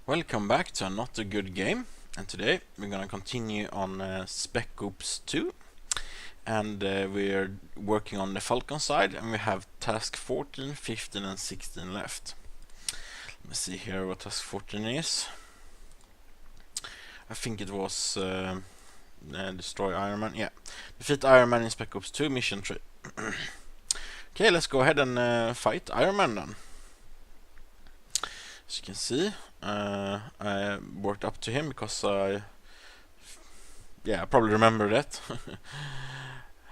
Welcome back to another good game, and today we're gonna continue on Spec Ops 2, and we're working on the Falcon side, and we have task 14, 15 and 16 left. Let me see here what task 14 is. I think it was destroy Iron Man. Yeah, defeat Iron Man in Spec Ops 2 mission 3. Okay, let's go ahead and fight Iron Man then. As you can see, I worked up to him because I probably remember that.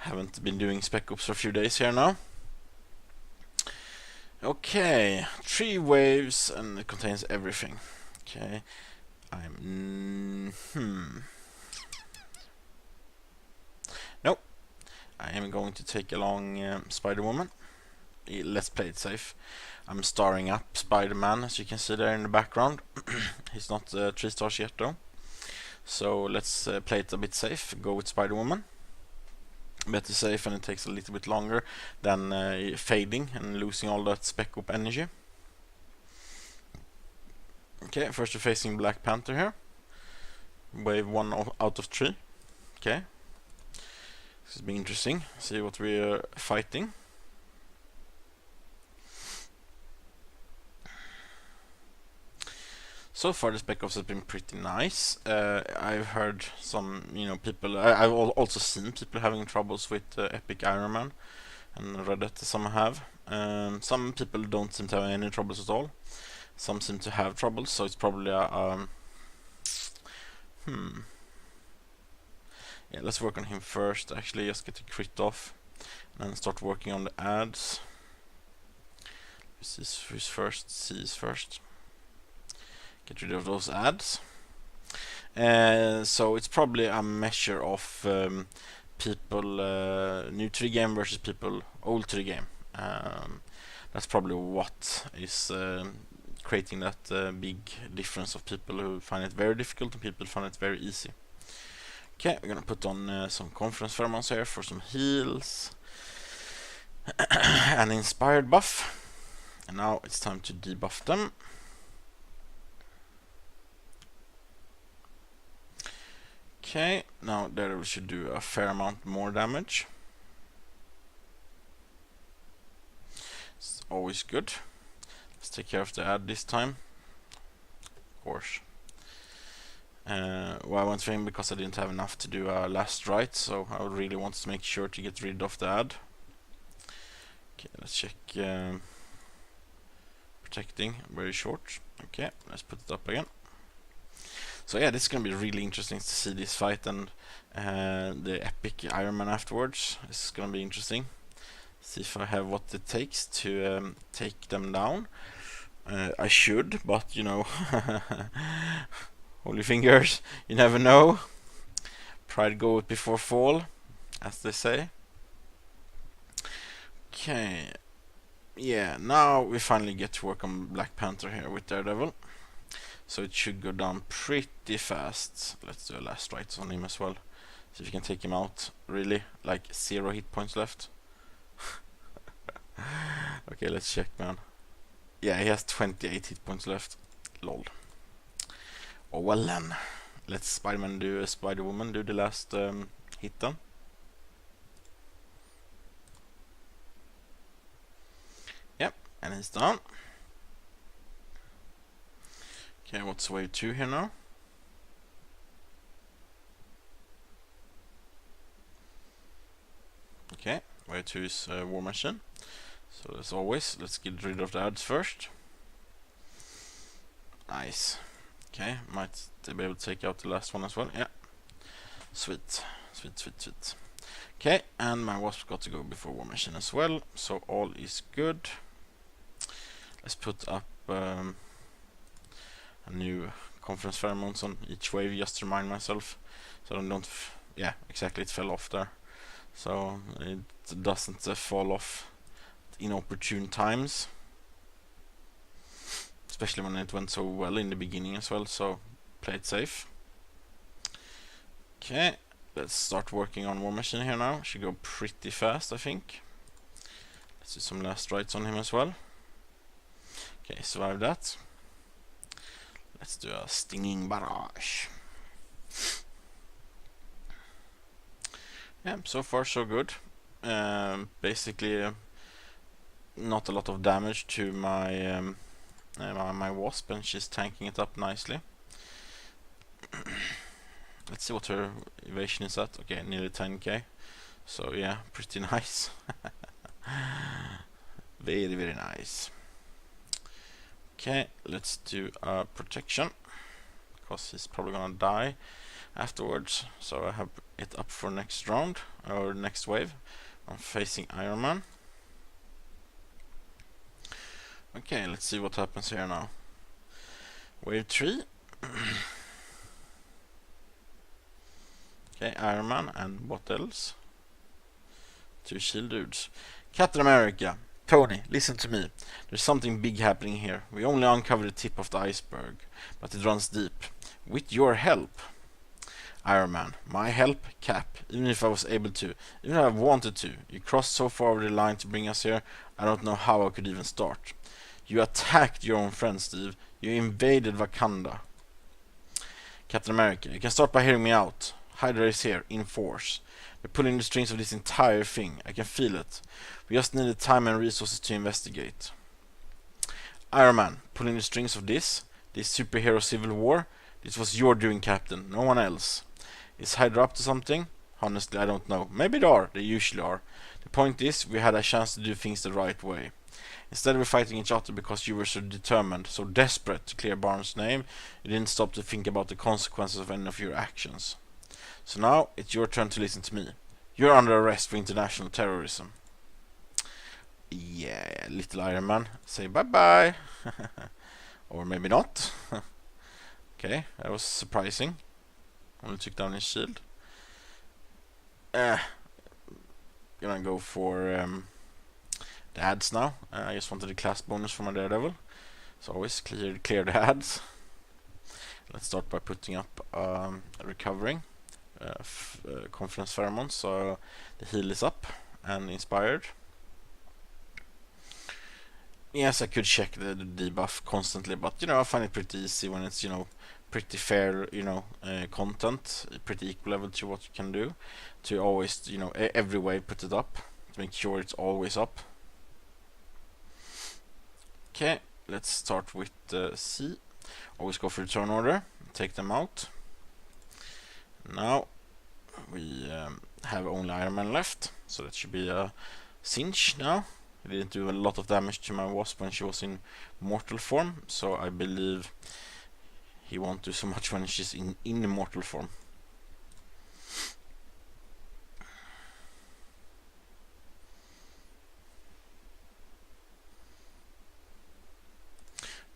Haven't been doing Spec Ops for a few days here now. Okay, 3 waves and it contains everything. Okay, Nope, I am going to take along Spider-Woman. Let's play it safe. I'm starring up Spider-Man, as you can see there in the background. He's not 3 stars yet though. So let's play it a bit safe. Go with Spider-Woman. Better safe, and it takes a little bit longer than fading and losing all that Spec Ops energy. Okay, first we're facing Black Panther here. Wave 1 out of 3. Okay. This has been interesting. See what we're fighting. So far the Spec Ops has been pretty nice. I've heard some, people. I've also seen people having troubles with Epic Iron Man, and read that some have. Some people don't seem to have any troubles at all. Some seem to have troubles, so it's probably a yeah, let's work on him first. Actually, just get the crit off, and then start working on the ads. This is who's first. C is first. Get rid of those ads. So it's probably a measure of people new to the game versus people old to the game. That's probably what is creating that big difference of people who find it very difficult and people find it very easy. Okay, we're gonna put on some conference pheromones here for some heals and inspired buff. And now it's time to debuff them. Okay, now there we should do a fair amount more damage. It's always good. Let's take care of the ad this time. Of course. Well, I went for him because I didn't have enough to do a last right, so I really wanted to make sure to get rid of the ad. Okay, let's check protecting, very short. Okay, let's put it up again. So yeah, this is gonna be really interesting to see this fight and the epic Iron Man afterwards. This is gonna be interesting. See if I have what it takes to take them down. I should, but holy fingers, you never know. Pride goeth before fall, as they say. Okay, yeah, now we finally get to work on Black Panther here with Daredevil. So it should go down pretty fast. Let's do a last right on him as well. See if we can take him out. Really, like 0 hit points left. Okay, let's check, man. Yeah, he has 28 hit points left. Lol. Oh well then. Let's Spider-Woman do the last hit then. Yep, and he's done. Okay, what's wave 2 here now? Okay, wave 2 is War Machine. So as always, let's get rid of the ads first. Nice. Okay, might be able to take out the last one as well. Yeah. Sweet. Sweet, sweet, sweet. Okay, and my wasp got to go before War Machine as well. So all is good. Let's put up a new conference pheromones on each wave just to remind myself, so I don't yeah, exactly, it fell off there, so it doesn't fall off at inopportune times, especially when it went so well in the beginning as well, so play it safe. Okay, let's start working on War Machine here now. Should go pretty fast, I think. Let's do some last rights on him as well. Okay, survive that. Let's do a stinging barrage. Yeah, so far so good. Basically, not a lot of damage to my my wasp, and she's tanking it up nicely. Let's see what her evasion is at. Okay, nearly 10k. So yeah, pretty nice. Very, very nice. Okay, let's do a protection, because he's probably gonna die afterwards. So I have it up for next round, or next wave. I'm facing Iron Man. Okay, let's see what happens here now. Wave 3. Okay, Iron Man, and what else? 2 shield dudes. Captain America. Tony, listen to me. There's something big happening here. We only uncovered the tip of the iceberg, but it runs deep. With your help. Iron Man. My help? Cap. Even if I was able to. Even if I wanted to. You crossed so far over the line to bring us here, I don't know how I could even start. You attacked your own friend, Steve. You invaded Wakanda. Captain America. You can start by hearing me out. Hydra is here, in force. They're pulling the strings of this entire thing. I can feel it. We just need the time and resources to investigate. Iron Man, pulling the strings of this superhero civil war. This was your doing, Captain, no one else. Is Hydra up to something? Honestly, I don't know. Maybe they are. They usually are. The point is, we had a chance to do things the right way. Instead of fighting each other because you were so determined, so desperate to clear Barnes' name, you didn't stop to think about the consequences of any of your actions. So now, it's your turn to listen to me. You're under arrest for international terrorism. Yeah, little Iron Man. Say bye-bye. Or maybe not. Okay, that was surprising. Only took down his shield. Gonna go for the ads now. I just wanted the class bonus for my Daredevil. So always clear the ads. Let's start by putting up recovering. Confidence pheromone, so the heal is up and inspired. Yes, I could check the debuff constantly, but I find it pretty easy when it's pretty fair content, pretty equal level to what you can do, to always every way put it up to make sure it's always up. Okay, let's start with C. Always go for the turn order, take them out. Now we have only Iron Man left, so that should be a cinch now. He didn't do a lot of damage to my wasp when she was in mortal form, so I believe he won't do so much when she's in mortal form.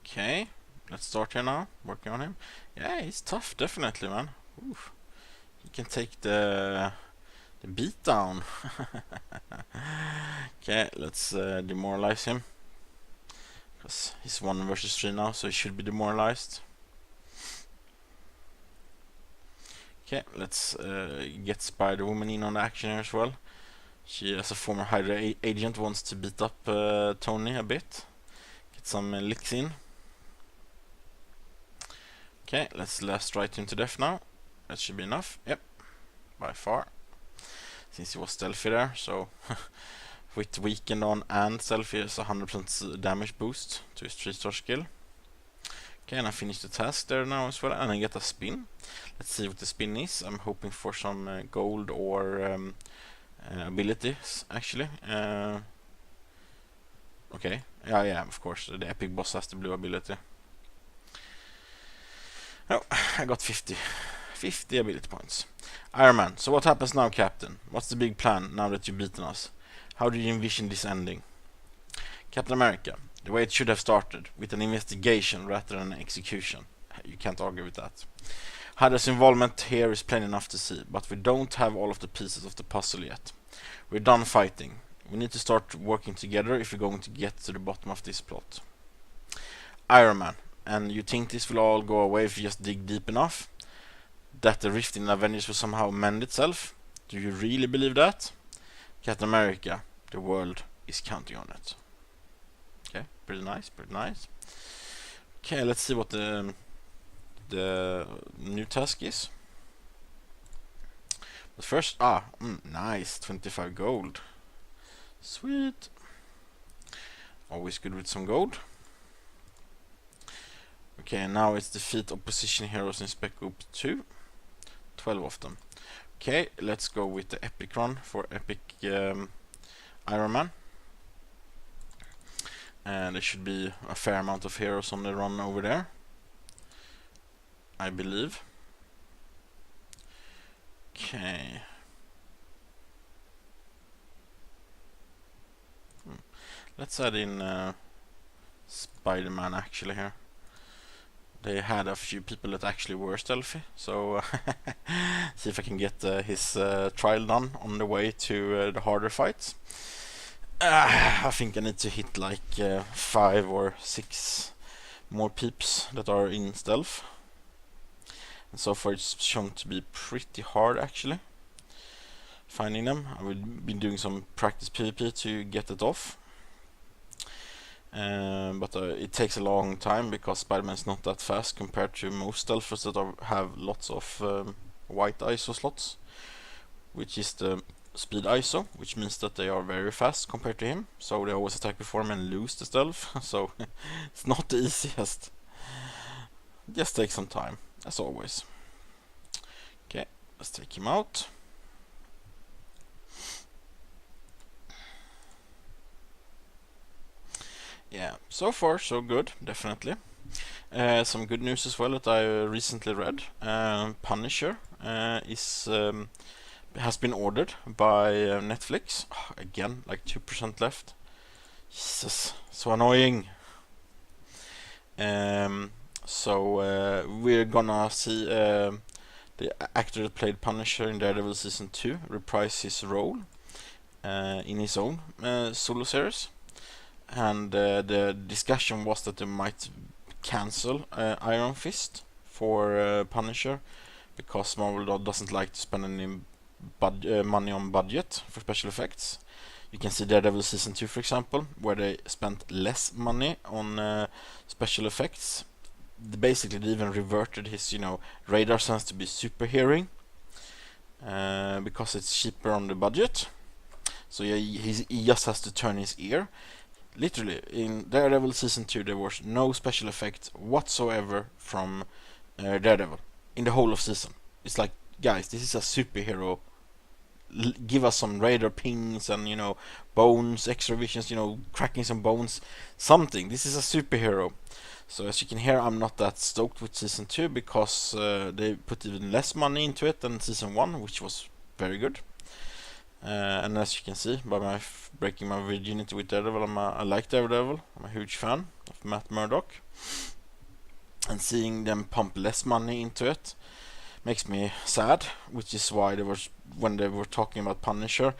Okay, let's start here now, working on him. Yeah, he's tough, definitely, man. Oof. He can take the beat down. Okay, let's demoralize him, because he's 1 versus 3 now, so he should be demoralized. Okay, let's get Spider-Woman in on the action here as well. She, as a former Hydra agent, wants to beat up Tony a bit, get some licks in. Okay, let's last right him to death now. That should be enough. Yep, by far. Since he was stealthy there, so with weakened on and stealthy is 100% damage boost to his 3-star skill. Okay, and I finished the task there now as well, and I get a spin. Let's see what the spin is. I'm hoping for some gold or abilities, actually. Okay, yeah, of course, the epic boss has the blue ability. Oh, I got 50 ability points. Iron Man, so what happens now, Captain? What's the big plan now that you've beaten us? How do you envision this ending? Captain America, the way it should have started, with an investigation rather than an execution. You can't argue with that. Hydra's involvement here is plain enough to see, but we don't have all of the pieces of the puzzle yet. We're done fighting. We need to start working together if we're going to get to the bottom of this plot. Iron Man, and you think this will all go away if you just dig deep enough? That the rift in Avengers will somehow mend itself? Do you really believe that? Captain America, the world is counting on it. Okay, pretty nice. Okay, let's see what the the new task is. But first, nice, 25 gold. Sweet. Always good with some gold. Okay, now it's defeat opposition heroes in Spec Ops 2. 12 of them. Okay, let's go with the epic run for epic Iron Man. And there should be a fair amount of heroes on the run over there, I believe. Okay. Let's add in Spider-Man actually here. They had a few people that actually were stealthy, so see if I can get his trial done on the way to the harder fights. I think I need to hit like 5 or 6 more peeps that are in stealth. And so far it's shown to be pretty hard actually, finding them. I will be doing some practice PvP to get it off. But it takes a long time because Spider-Man is not that fast compared to most stealthers that have lots of white ISO slots, which is the speed ISO, which means that they are very fast compared to him. So they always attack before him and lose the stealth. So it's not the easiest. Just take some time, as always. Okay, let's take him out. Yeah, so far so good, definitely. Some good news as well that I recently read. Punisher has been ordered by Netflix. Again, like 2% left. Jesus, so annoying. So we're gonna see the actor that played Punisher in Daredevil Season 2 reprise his role in his own solo series. And the discussion was that they might cancel Iron Fist for Punisher because Marvel doesn't like to spend any money on budget for special effects. You can see Daredevil Season 2, for example, where they spent less money on special effects. Basically, they even reverted his, radar sense to be super hearing because it's cheaper on the budget. So yeah, he just has to turn his ear. Literally, in Daredevil Season 2 there was no special effects whatsoever from Daredevil in the whole of season. It's like, guys, this is a superhero. Give us some radar pings and, bones, extra visions, cracking some bones, something. This is a superhero. So as you can hear, I'm not that stoked with Season 2 because they put even less money into it than Season 1, which was very good. And as you can see by my breaking my virginity with Daredevil, I like Daredevil. I'm a huge fan of Matt Murdock, and seeing them pump less money into it makes me sad. Which is why when they were talking about Punisher,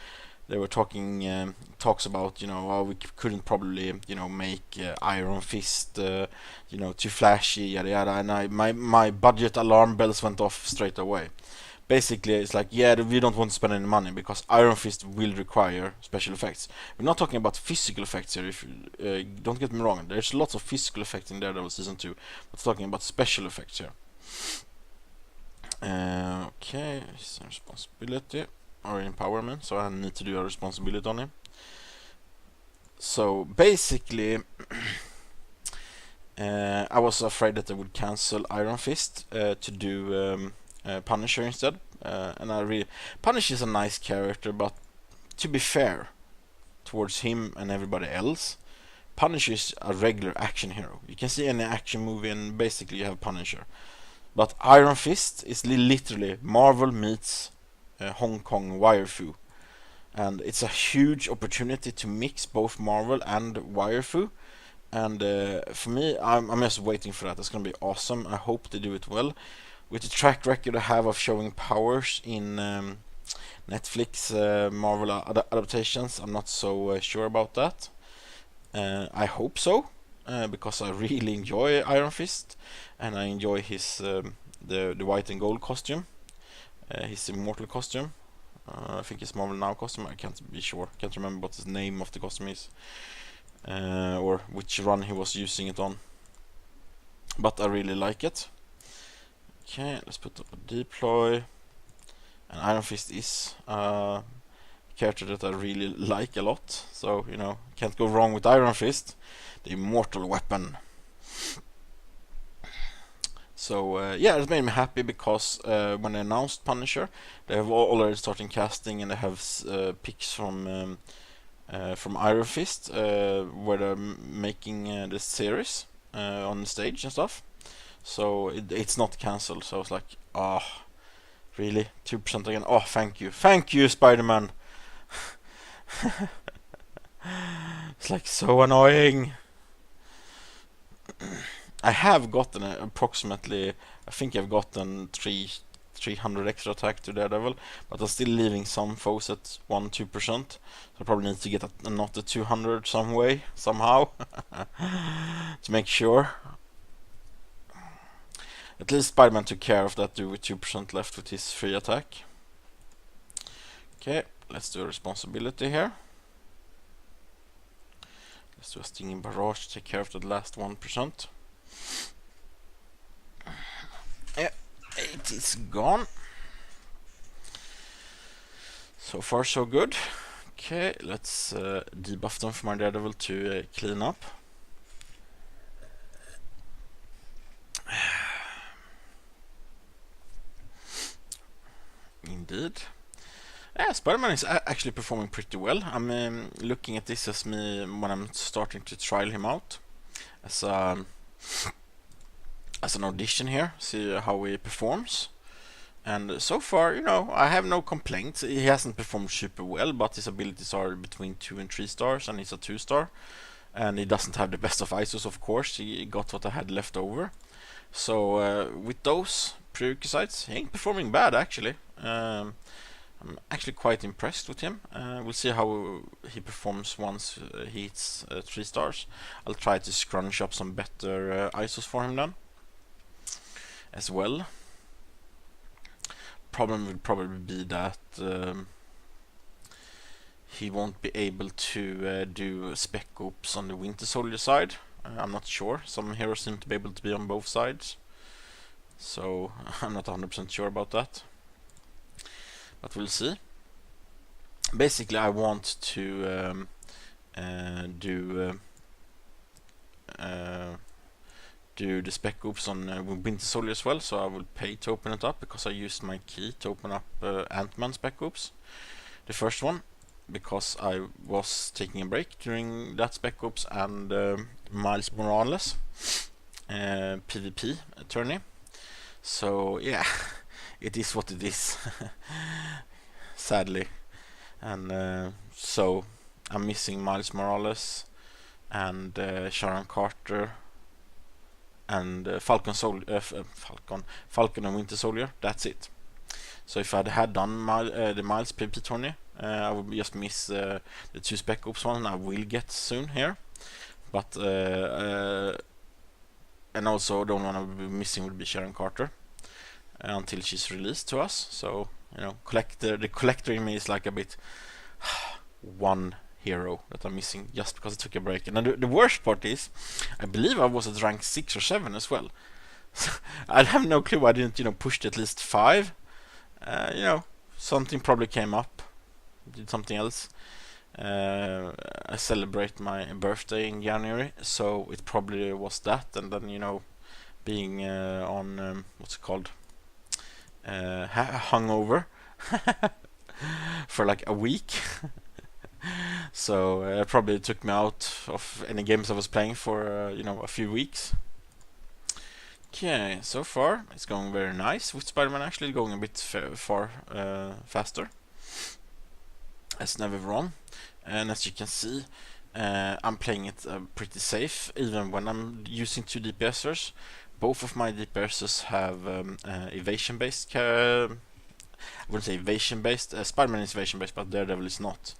they were talks about we couldn't probably make Iron Fist too flashy, yada yada. And my budget alarm bells went off straight away. Basically, it's like, yeah, we don't want to spend any money because Iron Fist will require special effects. We're not talking about physical effects here. If you, don't get me wrong, there's lots of physical effects in Daredevil Season 2. We're talking about special effects here. Okay, it's a responsibility or empowerment, so I need to do a responsibility on him. So basically, I was afraid that they would cancel Iron Fist to do Punisher instead, and Punisher is a nice character, but to be fair towards him and everybody else, Punisher is a regular action hero. You can see any action movie and basically you have Punisher. But Iron Fist is literally Marvel meets Hong Kong wire fu, and it's a huge opportunity to mix both Marvel and wire fu. And for me, I'm just waiting for that. It's gonna be awesome. I hope they do it well. With the track record I have of showing powers in Netflix Marvel adaptations, I'm not so sure about that. I hope so, because I really enjoy Iron Fist, and I enjoy his the white and gold costume, his immortal costume. I think it's Marvel Now costume. I can't be sure. Can't remember what the name of the costume is, or which run he was using it on. But I really like it. Okay, let's put up a deploy. And Iron Fist is a character that I really like a lot, so you know, can't go wrong with Iron Fist, the immortal weapon. So yeah, it made me happy because when they announced Punisher, they have already started casting, and they have pics from Iron Fist where they're making this series on the stage and stuff. So it's not cancelled. So I was like, oh, really? 2% again? Oh, thank you, Spider-Man. It's like so annoying. I have gotten approximately, I think I've gotten 300 extra attack to Daredevil, but I'm still leaving some foes at 1-2%, so I probably need to get another 200 somehow, to make sure. At least Spider-Man took care of that dude with 2% left with his free attack. Okay, let's do a responsibility here. Let's do a stinging barrage to take care of the last 1%. Yeah, it is gone. So far so good. Okay, let's debuff them for my Daredevil to clean up. Indeed. Yeah, Spider-Man is actually performing pretty well. I'm looking at this as me when I'm starting to trial him out as an audition here, see how he performs. And so far, you know, I have no complaints. He hasn't performed super well, but his abilities are between 2 and 3 stars, and he's a 2-star. And he doesn't have the best of ISOs, of course. He got what I had left over. So with those prerequisites, he ain't performing bad, actually. I'm actually quite impressed with him. We'll see how he performs once he hits 3 stars. I'll try to scrunch up some better ISOs for him then as well. Problem would probably be that he won't be able to do Spec Ops on the Winter Soldier side. I'm not sure. Some heroes seem to be able to be on both sides, so I'm not 100% sure about that. But we'll see. Basically, I want to do the Spec Ops on Winter Soldier as well, so I will pay to open it up because I used my key to open up Ant-Man Spec Ops, the first one, because I was taking a break during that Spec Ops and Miles Morales PvP tourney. So yeah, it is what it is, sadly. And so I'm missing Miles Morales and Sharon Carter and Falcon and Winter Soldier. That's it. So if I had done the Miles PvP tourney, I would just miss the 2 Spec Ops one. I will get soon here, but and also the only one I would be missing would be Sharon Carter until she's released to us. So you know, the collector in me is like a bit one hero that I'm missing just because I took a break. And the worst part is, I believe I was at rank 6 or 7 as well. I have no clue why I didn't, you know, push at least 5. You know, something probably came up, did something else. I celebrate my birthday in January, so it probably was that. And then, you know, being on what's it called, hungover for like a week. So it probably took me out of any games I was playing for you know, a few weeks. Okay, so far it's going very nice with Spider-Man, actually going a bit faster. That's never wrong. And as you can see, I'm playing it pretty safe, even when I'm using 2 DPSers. Both of my DPSers have evasion-based. I wouldn't say evasion-based. Spider-Man is evasion-based, but Daredevil is not.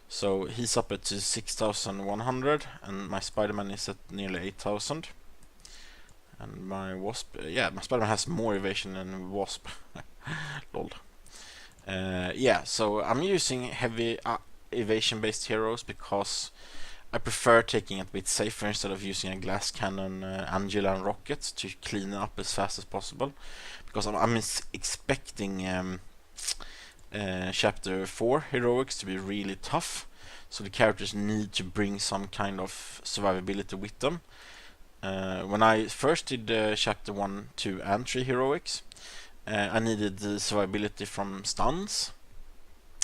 So he's up at 6,100, and my Spider-Man is at nearly 8,000. And my Wasp, yeah, my Spider-Man has more evasion than Wasp. Lol. Yeah, so I'm using heavy evasion-based heroes because I prefer taking it a bit safer instead of using a glass cannon, Angela and rocket to clean it up as fast as possible, because I'm expecting chapter 4 heroics to be really tough, so the characters need to bring some kind of survivability with them. When I first did chapter 1, 2 and 3 heroics, I needed the survivability from stuns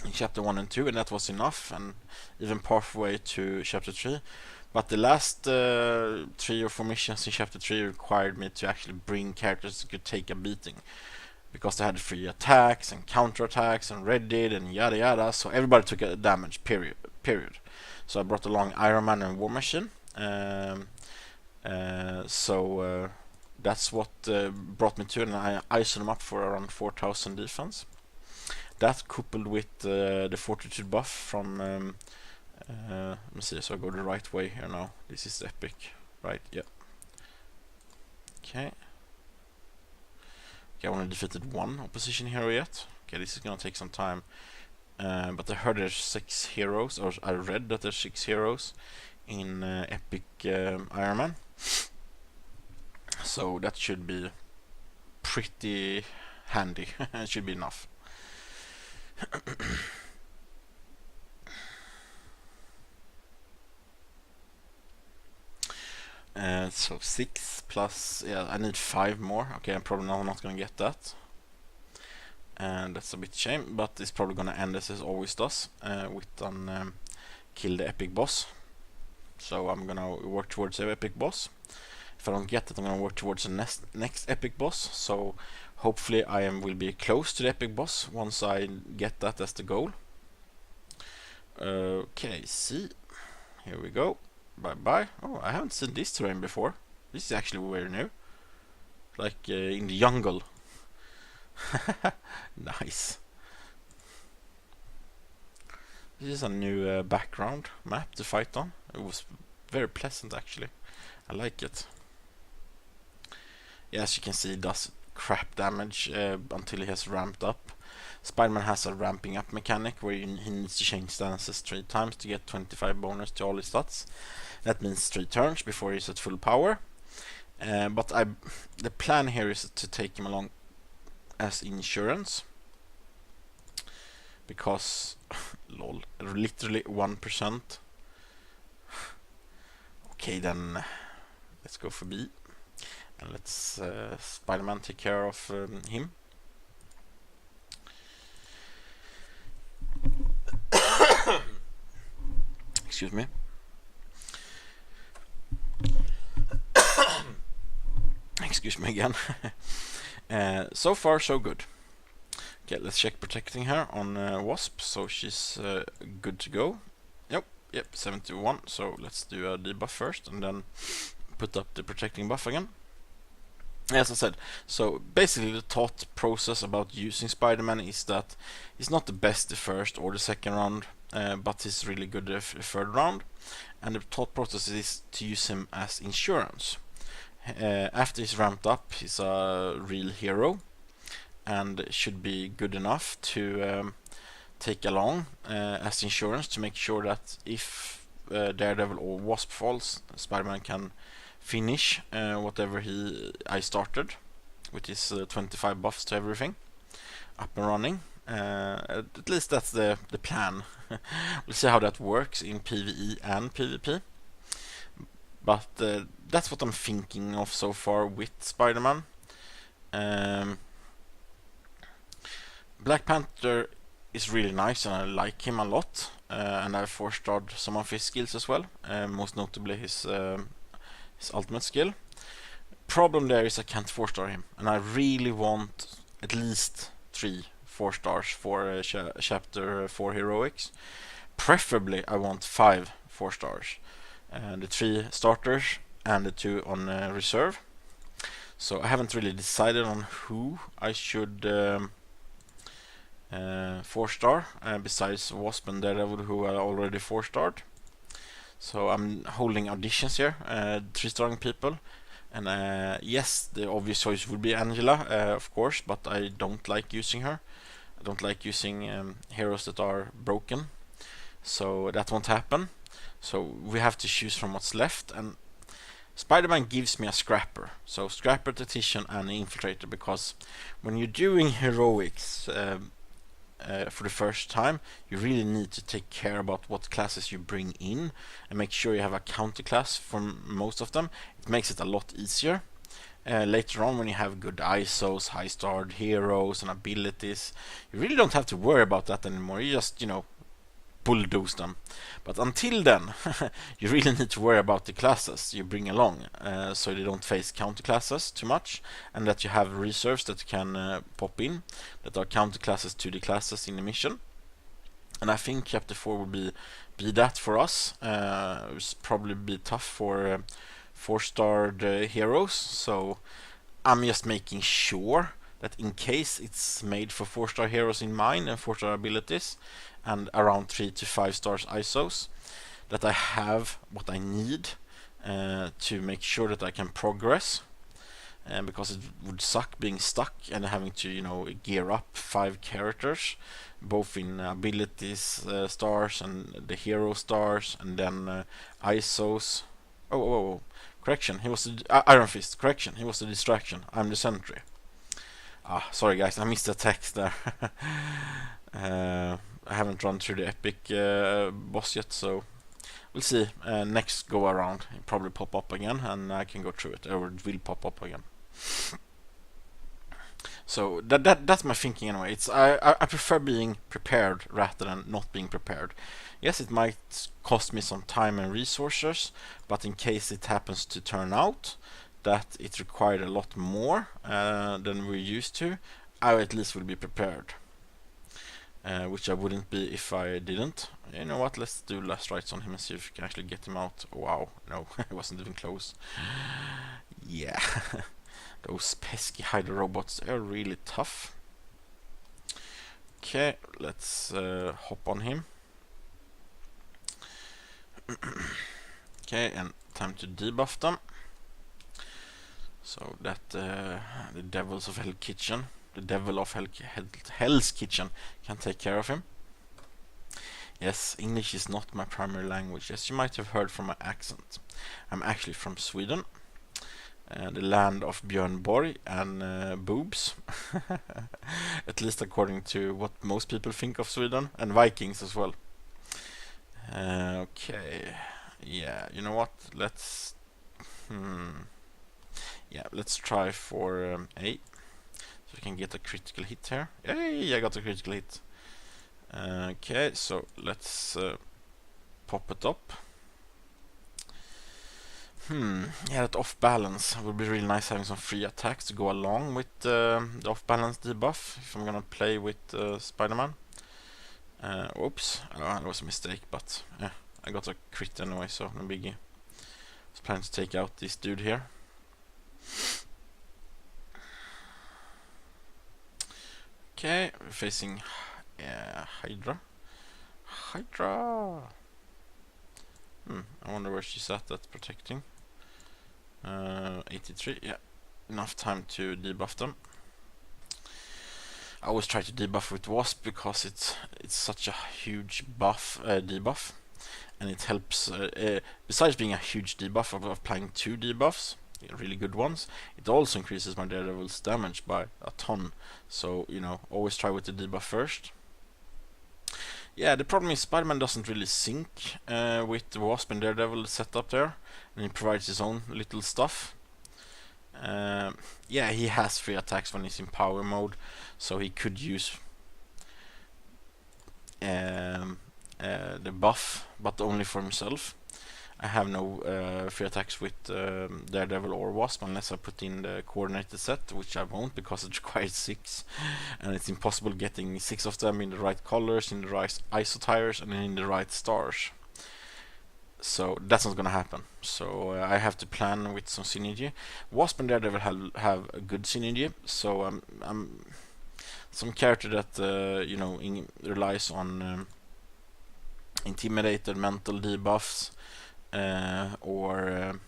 in chapter 1 and 2, and that was enough, and even halfway to chapter 3. But the last 3 or 4 missions in chapter 3 required me to actually bring characters that could take a beating, because they had free attacks and counter attacks and redded and yada yada, so everybody took a damage, period. So I brought along Iron Man and War Machine. That's what brought me to it, and I ISO'd them up for around 4000 defense. That coupled with the fortitude buff from let me see, so I go the right way here now. This is epic, right? Yeah. Okay, I only defeated 1 opposition hero yet. Okay, this is gonna take some time. But I heard there's 6 heroes, or I read that there's 6 heroes in epic Iron Man. So that should be pretty handy. It should be enough. So 6 plus, yeah, I need 5 more. Okay, I'm probably not gonna get that, and that's a bit shame, but it's probably gonna end as it always does, with kill the epic boss. So I'm gonna work towards the epic boss. If I don't get it, I'm gonna work towards the next epic boss. So hopefully I will be close to the epic boss once I get that as the goal. Okay, see, here we go. Bye bye. Oh, I haven't seen this terrain before. This is actually very new, like in the jungle. Nice. This is a new background map to fight on. It was very pleasant actually. I like it. Yeah, as you can see, it does crap damage until he has ramped up. Spider-Man has a ramping up mechanic where he needs to change stances 3 times to get 25 bonus to all his stats. That means 3 turns before he's at full power. But the plan here is to take him along as insurance, because lol, literally 1%. Okay, then let's go for B, and let's Spider-Man take care of him. Excuse me. Excuse me again. So far so good. Okay, let's check protecting her on Wasp, so she's good to go. Yep, 71. So let's do a debuff first and then put up the protecting buff again. As I said, so basically the thought process about using Spider-Man is that he's not the best the first or the second round, but he's really good the third round, and the thought process is to use him as insurance. After he's ramped up, he's a real hero and should be good enough to take along as insurance, to make sure that if Daredevil or Wasp falls, Spider-Man can finish whatever I started, with his 25 buffs to everything up and running. At least that's the plan. We'll see how that works in PvE and PvP, but that's what I'm thinking of so far with Spider-Man. Black Panther is really nice and I like him a lot, and I've 4-starred some of his skills as well, most notably his ultimate skill. Problem there is I can't 4-star him, and I really want at least 3 4-stars for chapter 4 heroics. Preferably I want 5 4-stars, the 3 starters and the 2 on reserve. So I haven't really decided on who I should 4-star besides Wasp and Daredevil, who are already 4-starred. So I'm holding auditions here, 3-starring people, and yes, the obvious choice would be Angela, of course, but I don't like using her. I don't like using heroes that are broken, so that won't happen. So we have to choose from what's left, and Spider-Man gives me a scrapper. So scrapper, tactician, and infiltrator, because when you're doing heroics for the first time, you really need to take care about what classes you bring in and make sure you have a counter class for most of them. It makes it a lot easier. Later on, when you have good ISOs, high starred heroes and abilities, you really don't have to worry about that anymore. You just, bulldoze them. But until then, you really need to worry about the classes you bring along, so they don't face counter classes too much, and that you have reserves that can pop in that are counter classes to the classes in the mission. And I think chapter 4 will be that for us. It's probably be tough for 4-starred heroes, so I'm just making sure that in case it's made for 4-star heroes in mind and 4-star abilities and around 3 to 5 stars ISOs, that I have what I need to make sure that I can progress, because it would suck being stuck and having to gear up 5 characters, both in abilities stars and the hero stars, and then ISOs. Correction, he was the Iron Fist. Correction, he was the distraction. I'm the sentry. Sorry guys, I missed the text there. I haven't run through the epic boss yet, so we'll see. Next go around, it'll probably pop up again, and I can go through it, or it will pop up again. So that's my thinking anyway. I prefer being prepared rather than not being prepared. Yes, it might cost me some time and resources, but in case it happens to turn out that it required a lot more than we're used to, I at least will be prepared. Which I wouldn't be if I didn't. You know what, let's do last rites on him and see if we can actually get him out. Wow, no, it wasn't even close. Yeah, those pesky Hydra robots are really tough. Okay, let's hop on him. Okay, and time to debuff them. So that the devils of Hell Kitchen, the devil of Hell's Kitchen, can take care of him. Yes, English is not my primary language, as you might have heard from my accent. I'm actually from Sweden, the land of Björn Borg and boobs. At least according to what most people think of Sweden, and Vikings as well. Okay, yeah, you know what? Let's let's try for A, so we can get a critical hit here. Hey, I got a critical hit. Okay, so let's pop it up. Yeah, that off balance would be really nice, having some free attacks to go along with the off balance debuff if I'm gonna play with Spider-Man. Oops, that was a mistake, but yeah, I got a crit anyway, so no biggie. I was planning to take out this dude here. Okay, we're facing Hydra. I wonder where she's at protecting. 83, yeah, enough time to debuff them. I always try to debuff with Wasp because it's such a huge debuff, and it helps. Besides being a huge debuff of applying 2 debuffs, really good ones, it also increases my Daredevil's damage by a ton. So always try with the debuff first. Yeah, the problem is Spider-Man doesn't really sync with the Wasp and Daredevil set up there, and he provides his own little stuff. Yeah, he has free attacks when he's in power mode, so he could use the buff, but only for himself. I have no free attacks with Daredevil or Wasp unless I put in the coordinated set, which I won't because it requires 6, and it's impossible getting 6 of them in the right colors, in the right ISO tires, and in the right stars. So that's not gonna happen. So I have to plan with some synergy. Wasp and Daredevil have a good synergy, so I'm some character that relies on intimidated mental debuffs or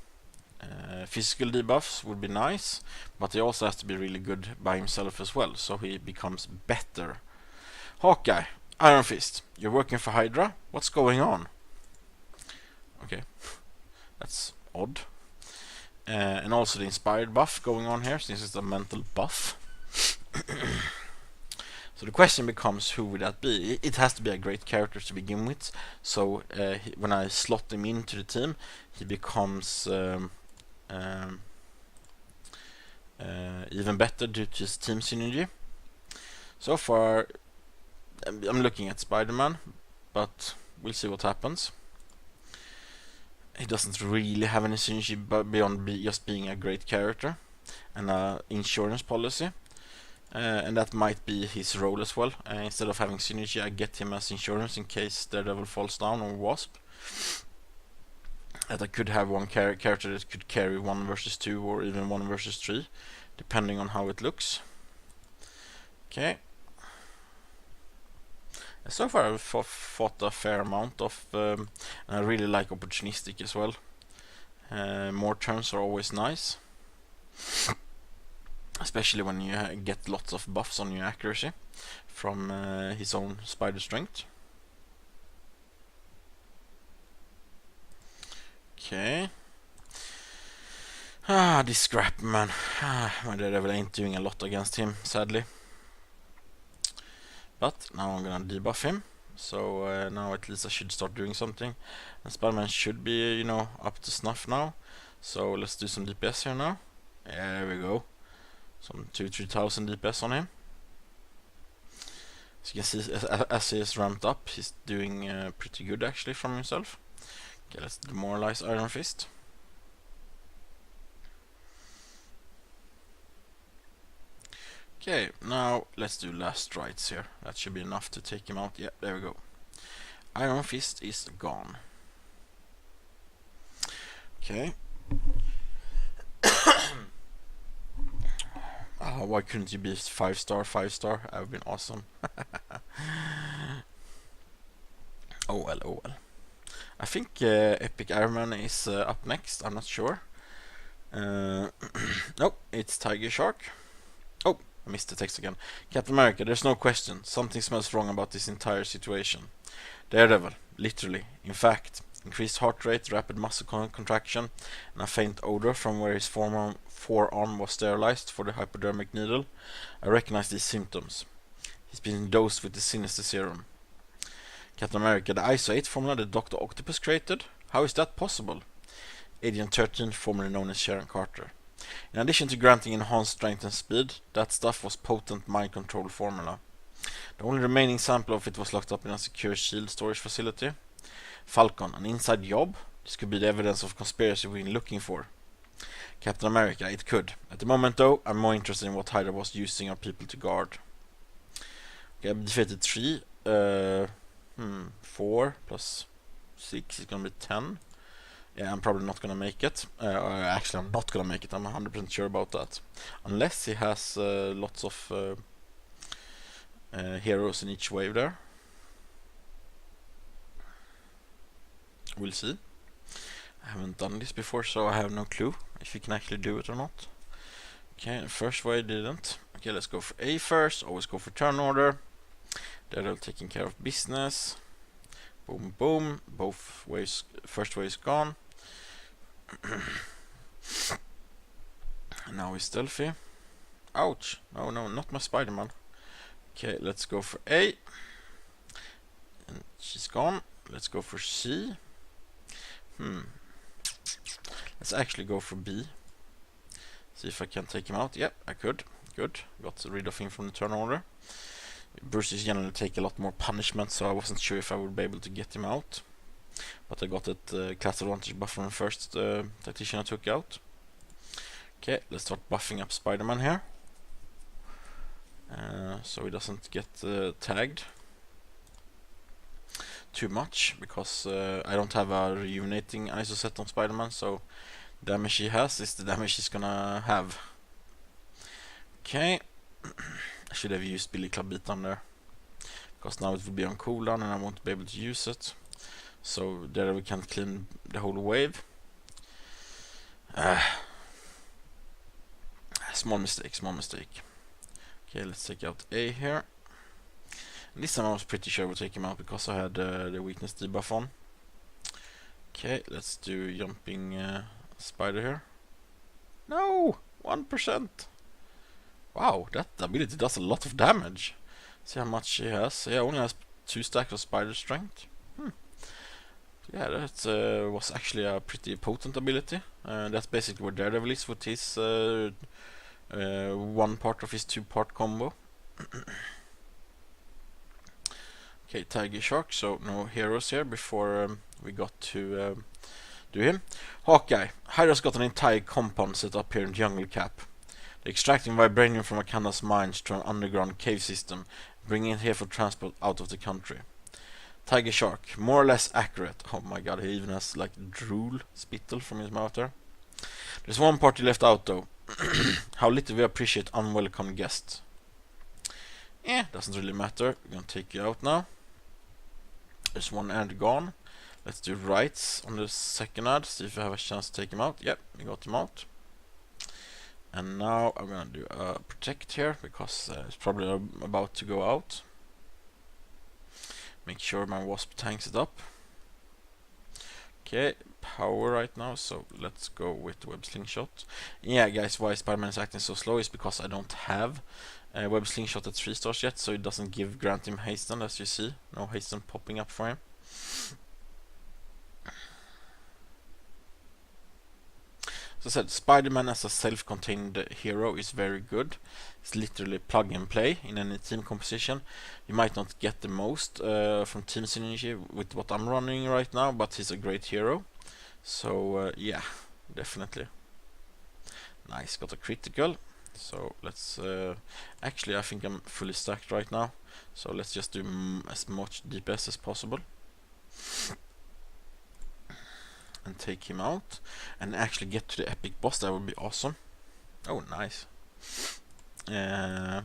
physical debuffs would be nice, but he also has to be really good by himself as well, so he becomes better. Hawkeye, Iron Fist, you're working for Hydra? What's going on? Okay, that's odd. And also the inspired buff going on here, since it's a mental buff. So the question becomes, who would that be? It has to be a great character to begin with. So when I slot him into the team, he becomes even better due to his team synergy. So far, I'm looking at Spider-Man, but we'll see what happens. He doesn't really have any synergy beyond just being a great character and an insurance policy. And that might be his role as well. Instead of having synergy, I get him as insurance in case Daredevil falls down or Wasp. That I could have one character that could carry 1 versus 2 or even 1 versus 3, depending on how it looks. Okay. So far I've fought a fair amount of, and I really like opportunistic as well. More turns are always nice. Especially when you get lots of buffs on your accuracy from his own spider strength. Okay. This scrap man. My Daredevil ain't doing a lot against him, sadly. But now I'm gonna debuff him. So now at least I should start doing something. And Spider-Man should be, you know, up to snuff now. So let's do some DPS here now. Yeah, there we go. Some 2,000-3,000 DPS on him. As you can see, as he is ramped up, he's doing pretty good actually from himself. Okay, let's demoralize Iron Fist. Okay, now let's do last rites here. That should be enough to take him out. Yeah, there we go. Iron Fist is gone. Okay. Why couldn't you be 5-star, 5-star? That would have been awesome. Oh well, oh well. I think Epic Iron Man is up next, I'm not sure. Nope, it's Tiger Shark. Oh, I missed the text again. Captain America, there's no question. Something smells wrong about this entire situation. Daredevil, literally. In fact, increased heart rate, rapid muscle contraction, and a faint odor from where his forearm was sterilized for the hypodermic needle. I recognize these symptoms. He's been dosed with the Sinister Serum. Captain America, the ISO 8 formula that Dr. Octopus created? How is that possible? Agent 13, formerly known as Sharon Carter. In addition to granting enhanced strength and speed, that stuff was potent mind control formula. The only remaining sample of it was locked up in a secure shield storage facility. Falcon, an inside job? This could be the evidence of conspiracy we've been looking for. Captain America, it could. At the moment though, I'm more interested in what Hydra was using our people to guard. Okay, I've defeated 3. 4 plus 6 is gonna be 10. Yeah, I'm probably not gonna make it. Actually, I'm not gonna make it. I'm 100% sure about that. Unless he has lots of heroes in each wave there. We'll see. I haven't done this before, so I have no clue if you can actually do it or not. Okay, first wave didn't. Okay, let's go for A first. Always go for turn order. They're taking care of business. Boom, boom. Both waves. First wave is gone. Now he's stealthy. Ouch. No, no, not my Spider-Man. Okay, let's go for A. And she's gone. Let's go for C. Let's actually go for B. See if I can take him out. Yep, I could. Good. Got rid of him from the turn order. Bruce generally take a lot more punishment, so I wasn't sure if I would be able to get him out. But I got that class advantage buff from the first tactician I took out. Okay, let's start buffing up Spider-Man here. So he doesn't get tagged too much, because I don't have a rejuvenating ISO set on Spider-Man, so the damage he has is the damage he's gonna have. Okay. I should have used Billy Club Beatdown there, because now it will be on cooldown and I won't be able to use it. So there we can clean the whole wave. Small mistake, small mistake. Okay, let's take out A here. And this time I was pretty sure I would take him out because I had the weakness debuff on. Okay, let's do jumping spider here. No! 1%! Wow, that ability does a lot of damage. See how much he has. Yeah, only has 2 stacks of spider strength. Yeah, that was actually a pretty potent ability. That's basically what Daredevil is with his one part of his 2-part combo. Okay, Tiger Shark, so no heroes here before we got to do him. Hawkeye. Hydra's got an entire compound set up here in Jungle Cap. They're extracting vibranium from Wakanda's mines to an underground cave system, bringing it here for transport out of the country. Tiger Shark, more or less accurate. Oh my god, he even has like drool spittle from his mouth there. There's one part he left out though. How little we appreciate unwelcome guests. Doesn't really matter. We're gonna take you out now. There's one ad gone. Let's do rights on the second ad, see if we have a chance to take him out. Yep, we got him out. And now I'm gonna do a protect here, because it's probably about to go out. Make sure my wasp tanks it up. Okay, power right now, so let's go with the web slingshot. Yeah, guys, why Spider-Man is acting so slow is because I don't have a web slingshot at 3 stars yet, so it doesn't grant him hasten, as you see. No hasten popping up for him. As I said, Spider-Man as a self-contained hero is very good. It's literally plug and play in any team composition. You might not get the most from team synergy with what I'm running right now, but he's a great hero. So yeah, definitely. Nice, got a critical. So let's actually, I think I'm fully stacked right now. So let's just do as much DPS as possible. And take him out and actually get to the epic boss. That would be awesome. Oh, nice. Because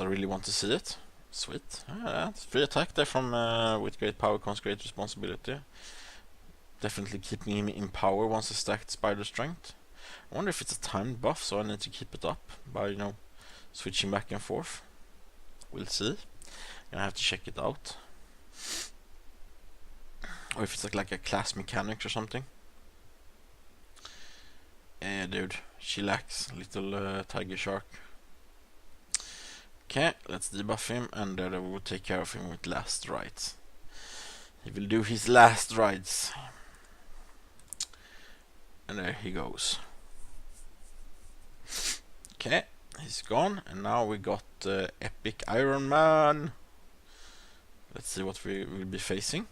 I really want to see it. Sweet. Free attack there from with great power comes great responsibility. Definitely keeping him in power once a stacked spider strength. I wonder if it's a timed buff, so I need to keep it up by, you know, switching back and forth. We'll see. Gonna have to check it out. Or if it's like a class mechanics or something. Yeah, dude, she lacks little Tiger Shark. Okay, let's debuff him, and then we will take care of him with last rites. He will do his last rites. And there he goes. Okay, he's gone, and now we got Epic Iron Man. Let's see what we will be facing.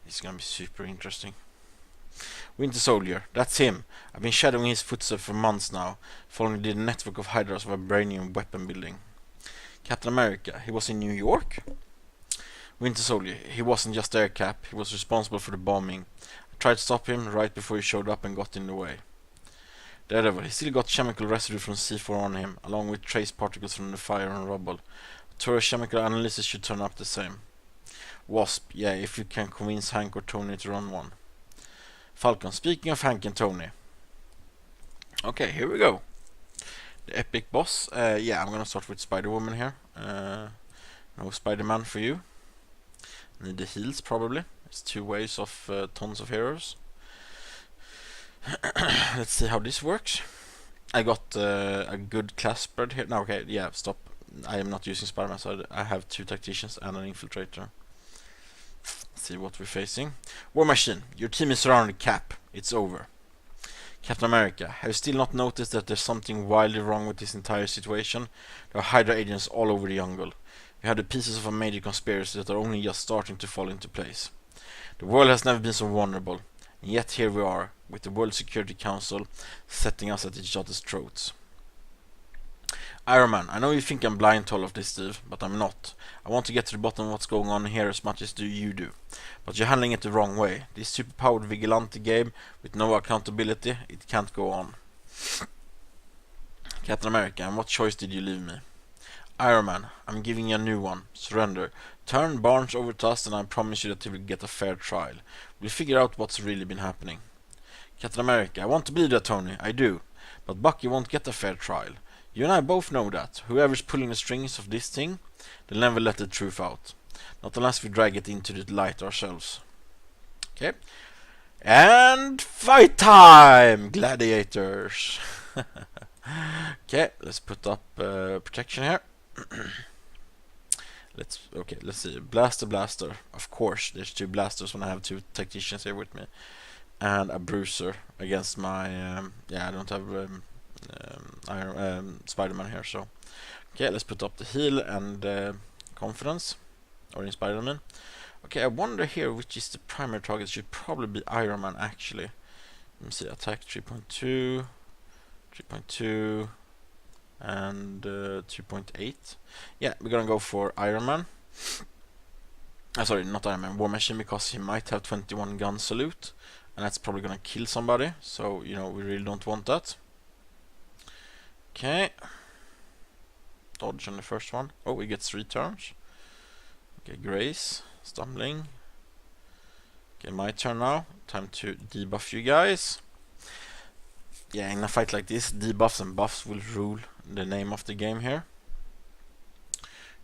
It's gonna be super interesting. Winter Soldier, that's him. I've been shadowing his footsteps for months now, following the network of Hydra's vibranium weapon building. Captain America, he was in New York? Winter Soldier, he wasn't just there, Cap. He was responsible for the bombing. I tried to stop him right before he showed up and got in the way. Daredevil, he still got chemical residue from C4 on him, along with trace particles from the fire and rubble. A thorough chemical analysis should turn up the same. Wasp, yeah, if you can convince Hank or Tony to run one. Falcon, speaking of Hank and Tony. Okay, here we go. The epic boss. Yeah, I'm gonna start with Spider-Woman here. No Spider-Man for you. Need the heals probably. It's 2 waves of tons of heroes. Let's see how this works. I got a good class spread here. No, okay, yeah, stop. I am not using Spider-Man, so I have 2 tacticians and an infiltrator. See what we're facing. War Machine, your team is surrounded, Cap. It's over. Captain America, have you still not noticed that there's something wildly wrong with this entire situation? There are Hydra agents all over the jungle. We have the pieces of a major conspiracy that are only just starting to fall into place. The world has never been so vulnerable, and yet here we are, with the World Security Council setting us at each other's throats. Iron Man, I know you think I'm blind to all of this, Steve, but I'm not. I want to get to the bottom of what's going on here as much as you do. But you're handling it the wrong way. This superpowered vigilante game with no accountability, it can't go on. Captain America, and what choice did you leave me? Iron Man, I'm giving you a new one. Surrender. Turn Barnes over to us and I promise you that he will get a fair trial. We'll figure out what's really been happening. Captain America, I want to believe that, Tony. I do. But Bucky won't get a fair trial. You and I both know that. Whoever's pulling the strings of this thing, they'll never let the truth out. Not unless we drag it into the light ourselves. Okay. And fight time! Gladiators! Okay, let's put up protection here. Let's see. Blaster. Of course, there's 2 blasters when I have 2 tacticians here with me. And a bruiser against my I don't have Spider-Man here, so okay, let's put up the heal and confidence, or in Spider-Man. Okay, I wonder here which is the primary target. It should probably be Iron Man, actually. Let me see, attack 3.2, 3.2, and 2.8. Yeah, we're gonna go for Iron Man. Sorry, not Iron Man, War Machine, because he might have 21 gun salute, and that's probably gonna kill somebody, so, you know, we really don't want that. Okay. Dodge on the first one. Oh, he gets 3 turns. Okay, Grace. Stumbling. Okay, my turn now. Time to debuff you guys. Yeah, in a fight like this, debuffs and buffs will rule the name of the game here.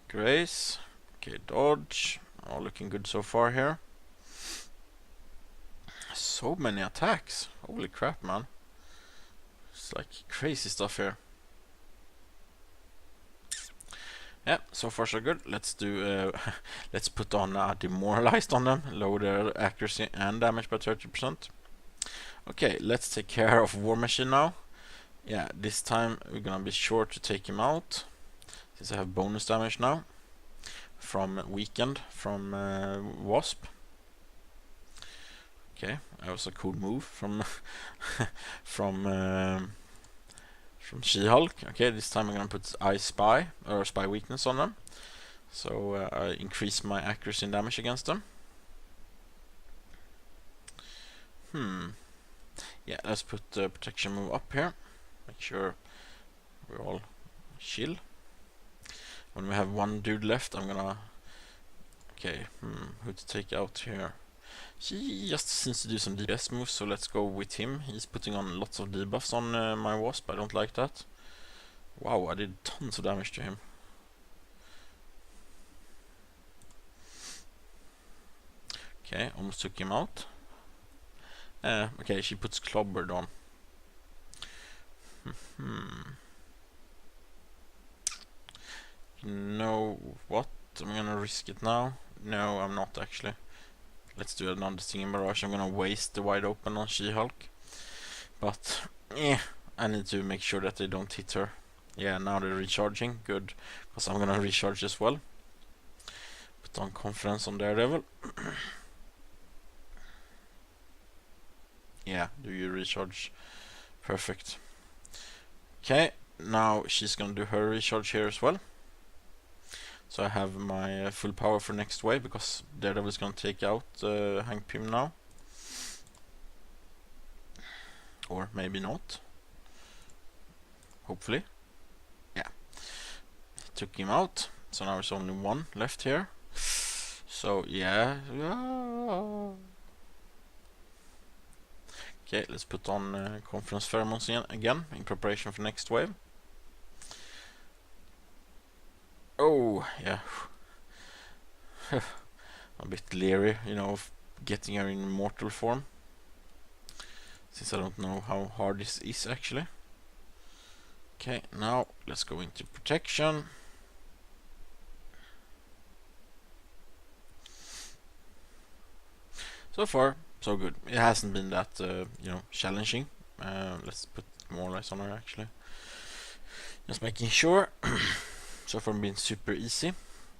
Grace. Okay, dodge. All looking good so far here. So many attacks. Holy crap, man. It's like crazy stuff here. Yeah, so far so good. Let's do let's put on demoralized on them, lower their accuracy and damage by 30%. Okay, let's take care of War Machine now. Yeah, this time we're gonna be sure to take him out, since I have bonus damage now from Weekend from Wasp. Okay, that was a cool move from from She-Hulk. Okay, this time I'm gonna put I Spy, or Spy Weakness on them. So I increase my accuracy and damage against them. Yeah, let's put the protection move up here. Make sure we're all chill. When we have 1 dude left, I'm gonna... Okay, who to take out here? He just seems to do some DPS moves, so let's go with him. He's putting on lots of debuffs on my Wasp. I don't like that. Wow, I did tons of damage to him. Okay, almost took him out. Okay, she puts Clobbered on. You know what? I'm gonna risk it now. No, I'm not actually. Let's do another thing in Barrage. I'm gonna waste the wide open on She-Hulk. But, I need to make sure that they don't hit her. Yeah, now they're recharging. Good, because I'm gonna recharge as well. Put on confidence on Daredevil. Yeah, do you recharge? Perfect. Okay, now she's gonna do her recharge here as well. So I have my full power for next wave, because Daredevil is gonna take out Hank Pym now. Or maybe not. Hopefully. Yeah. Took him out. So now there's only 1 left here. So yeah. Okay, let's put on Confidence Pheromones again in preparation for next wave. Oh, yeah. A bit leery, you know, of getting her in mortal form, since I don't know how hard this is actually. Okay, now let's go into protection. So far, so good. It hasn't been that, you know, challenging. Let's put more lights on her actually. Just making sure. So far been super easy.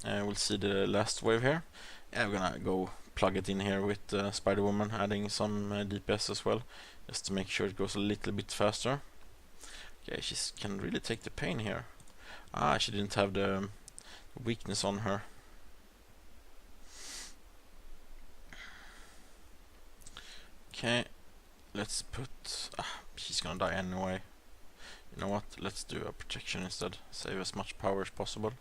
We'll see the last wave here. Yeah, we're gonna go plug it in here with Spider-Woman, adding some DPS as well, just to make sure it goes a little bit faster. Okay, she can really take the pain here. Ah, she didn't have the weakness on her. Okay, let's put... she's gonna die anyway. You know what, let's do a protection instead. Save as much power as possible.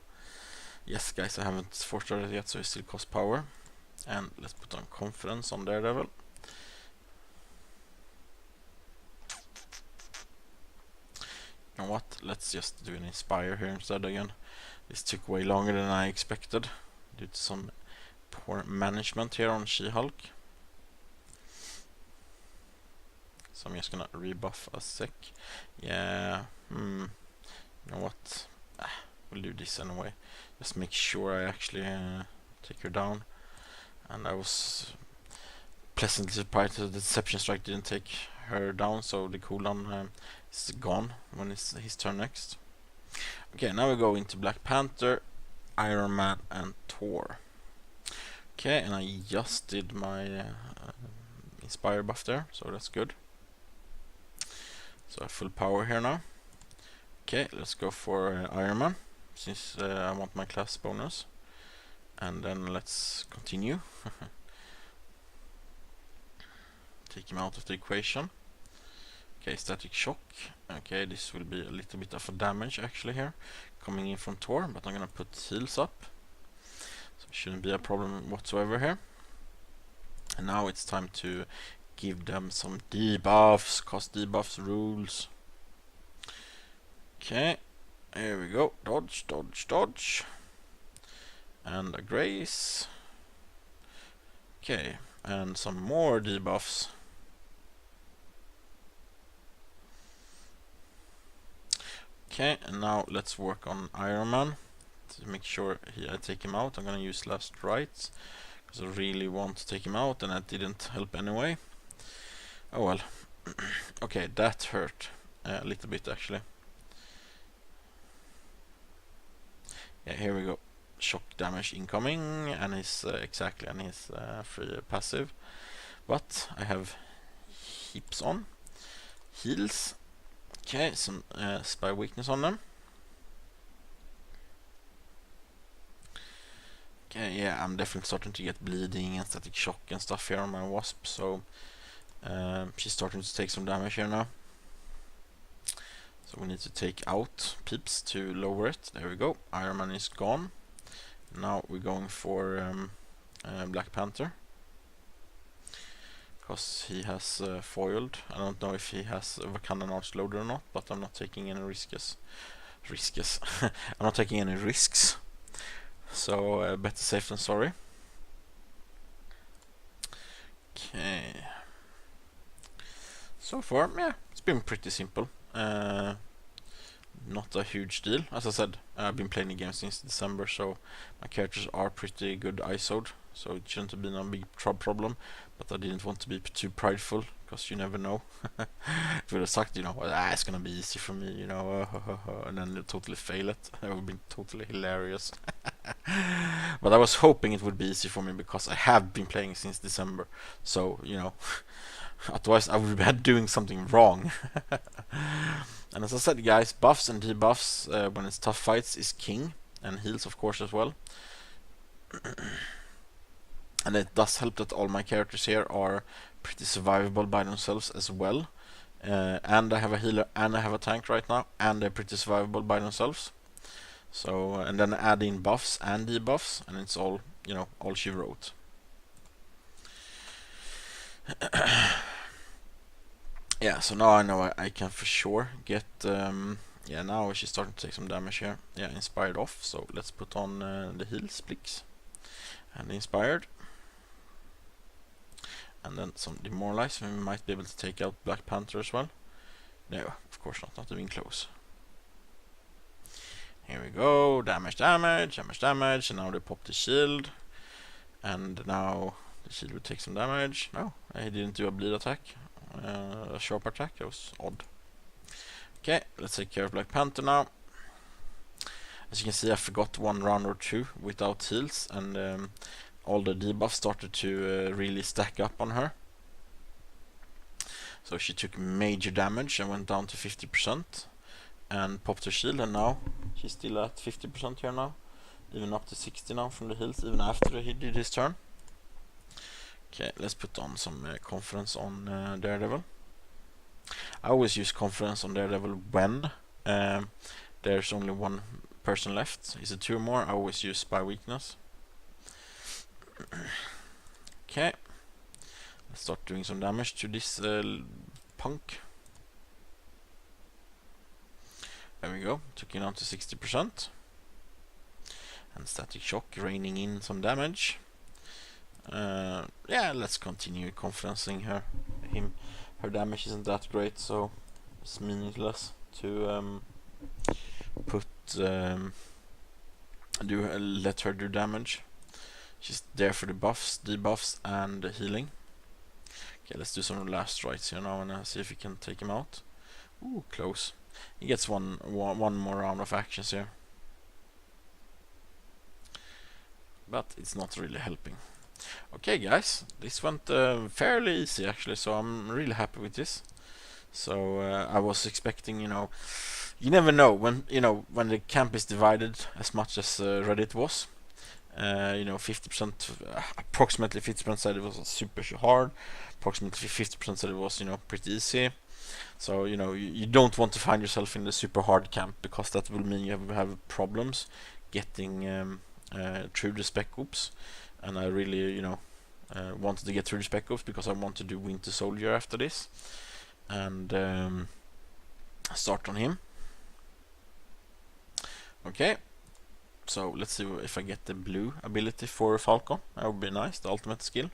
Yes, guys, I haven't forced it yet, so it still costs power. And let's put on confidence on Daredevil. You know know what? Let's just do an Inspire here instead again. This took way longer than I expected due to some poor management here on She-Hulk. So I'm just gonna rebuff a sec. Yeah, you know what? We'll do this anyway. Just make sure I actually take her down. And I was pleasantly surprised that the Deception Strike didn't take her down, so the cooldown is gone when it's his turn next. Okay, now we go into Black Panther, Iron Man, and Thor. Okay, and I just did my Inspire buff there, so that's good. So I have full power here now. Okay, let's go for Iron Man, since I want my class bonus. And then let's continue. Take him out of the equation. Okay, static shock. Okay, this will be a little bit of a damage actually here, coming in from Thor, but I'm gonna put heals up. So it shouldn't be a problem whatsoever here. And now it's time to give them some debuffs, cause debuffs rules. Okay, here we go. Dodge, dodge, dodge. And a grace. Okay, and some more debuffs. Okay, and now let's work on Iron Man to make sure I take him out. I'm gonna use last rites because I really want to take him out, and that didn't help anyway. Oh well. Okay, that hurt a little bit actually. Yeah, here we go. Shock damage incoming, and his exactly, and his free passive. But I have heaps on heals. Okay, some spy weakness on them. Okay, yeah, I'm definitely starting to get bleeding and static shock and stuff here on my Wasp, so she's starting to take some damage here now. So we need to take out Peeps to lower it. There we go. Iron Man is gone. Now we're going for Black Panther, because he has foiled. I don't know if he has a Wakandan Arch loader or not, but I'm not taking any risks. I'm not taking any risks. So better safe than sorry. Okay. So far, yeah, it's been pretty simple. Not a huge deal. As I said, I've been playing the game since December, so my characters are pretty good ISO'd, so it shouldn't have been a big problem. But I didn't want to be too prideful, because you never know. It would have sucked, you know, it's gonna be easy for me, you know, and then totally fail it. That would have been totally hilarious. But I was hoping it would be easy for me, because I have been playing since December, so, you know, otherwise I would be doing something wrong. And as I said, guys, buffs and debuffs when it's tough fights is king, and heals of course as well. And it does help that all my characters here are pretty survivable by themselves as well. And I have a healer and I have a tank right now, and they're pretty survivable by themselves. So, and then add in buffs and debuffs, and it's all, you know, all she wrote. Yeah, so now I know I can for sure get, yeah, now she's starting to take some damage here. Yeah, inspired off, so let's put on the heals, please. And inspired. And then some demoralize, and we might be able to take out Black Panther as well. No, of course not even close. Here we go, damage, damage, damage, damage, and now they pop the shield. And now the shield will take some damage. No, he didn't do a bleed attack. A sharp attack, that was odd. Okay, let's take care of Black Panther now. As you can see, I forgot one round or two without heals, and all the debuffs started to really stack up on her. So she took major damage and went down to 50%, and popped her shield, and now she's still at 50% here now, even up to 60 now from the heals, even after he did his turn. Okay, let's put on some confidence on Daredevil. I always use confidence on Daredevil when there's only one person left. Is it two more? I always use spy weakness. Okay, let's start doing some damage to this punk. There we go. Took it down to 60%. And static shock raining in some damage. Yeah, let's continue confidencing her. Her damage isn't that great, so it's meaningless to let her do damage. She's there for the buffs, debuffs, and the healing. Okay, let's do some last strikes here now and see if we can take him out. Ooh, close. He gets one more round of actions here, but it's not really helping. Okay, guys, this went fairly easy actually, so I'm really happy with this. So I was expecting, you never know when when the camp is divided as much as Reddit was. 50%, approximately 50% said it was super hard. Approximately 50% said it was, pretty easy. So you don't want to find yourself in the super hard camp, because that will mean you have problems getting through the Spec Ops. And I really, wanted to get through the Spec Ops because I want to do Winter Soldier after this, and start on him. Okay, so let's see if I get the blue ability for Falcon. That would be nice, the ultimate skill.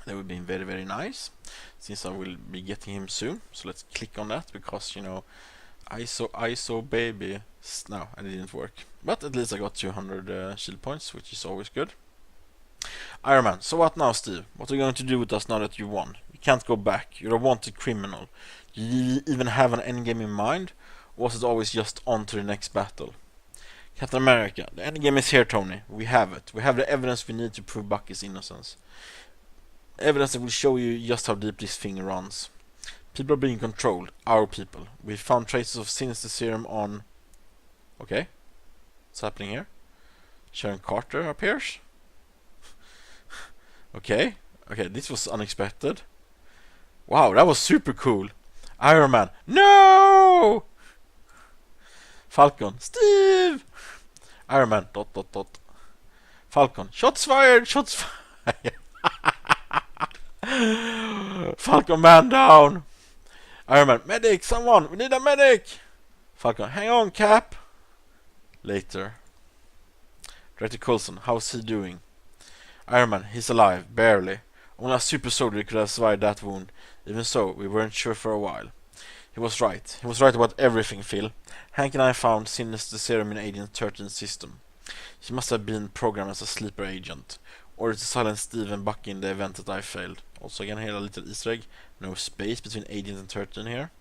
That would be very, very nice, since I will be getting him soon. So let's click on that, because ISO baby. No, it didn't work, but at least I got 200 shield points, which is always good. Iron Man, so what now, Steve? What are you going to do with us now that you won? You can't go back. You're a wanted criminal. Do you even have an endgame in mind? Or was it always just on to the next battle? Captain America, the endgame is here, Tony. We have it. We have the evidence we need to prove Bucky's innocence. Evidence that will show you just how deep this thing runs. People are being controlled. Our people. We found traces of Sinister Serum on... Okay. What's happening here? Sharon Carter appears. Okay. Okay, this was unexpected. Wow, that was super cool. Iron Man. No! Falcon. Steve! Iron Man. ... Falcon. Shots fired! Shots fired! Falcon, man down! Iron Man. Medic! Someone! We need a medic! Falcon. Hang on, Cap! Later. Director Coulson. How's he doing? Iron Man. He's alive. Barely. Only a super soldier could have survived that wound. Even so, we weren't sure for a while. He was right. He was right about everything, Phil. Hank and I found Sinister Serum in Agent 13's system. He must have been programmed as a sleeper agent, or to silence Steve and Bucky in the event that I failed. Also, again, here a little Easter egg. No space between Agent and 13 here.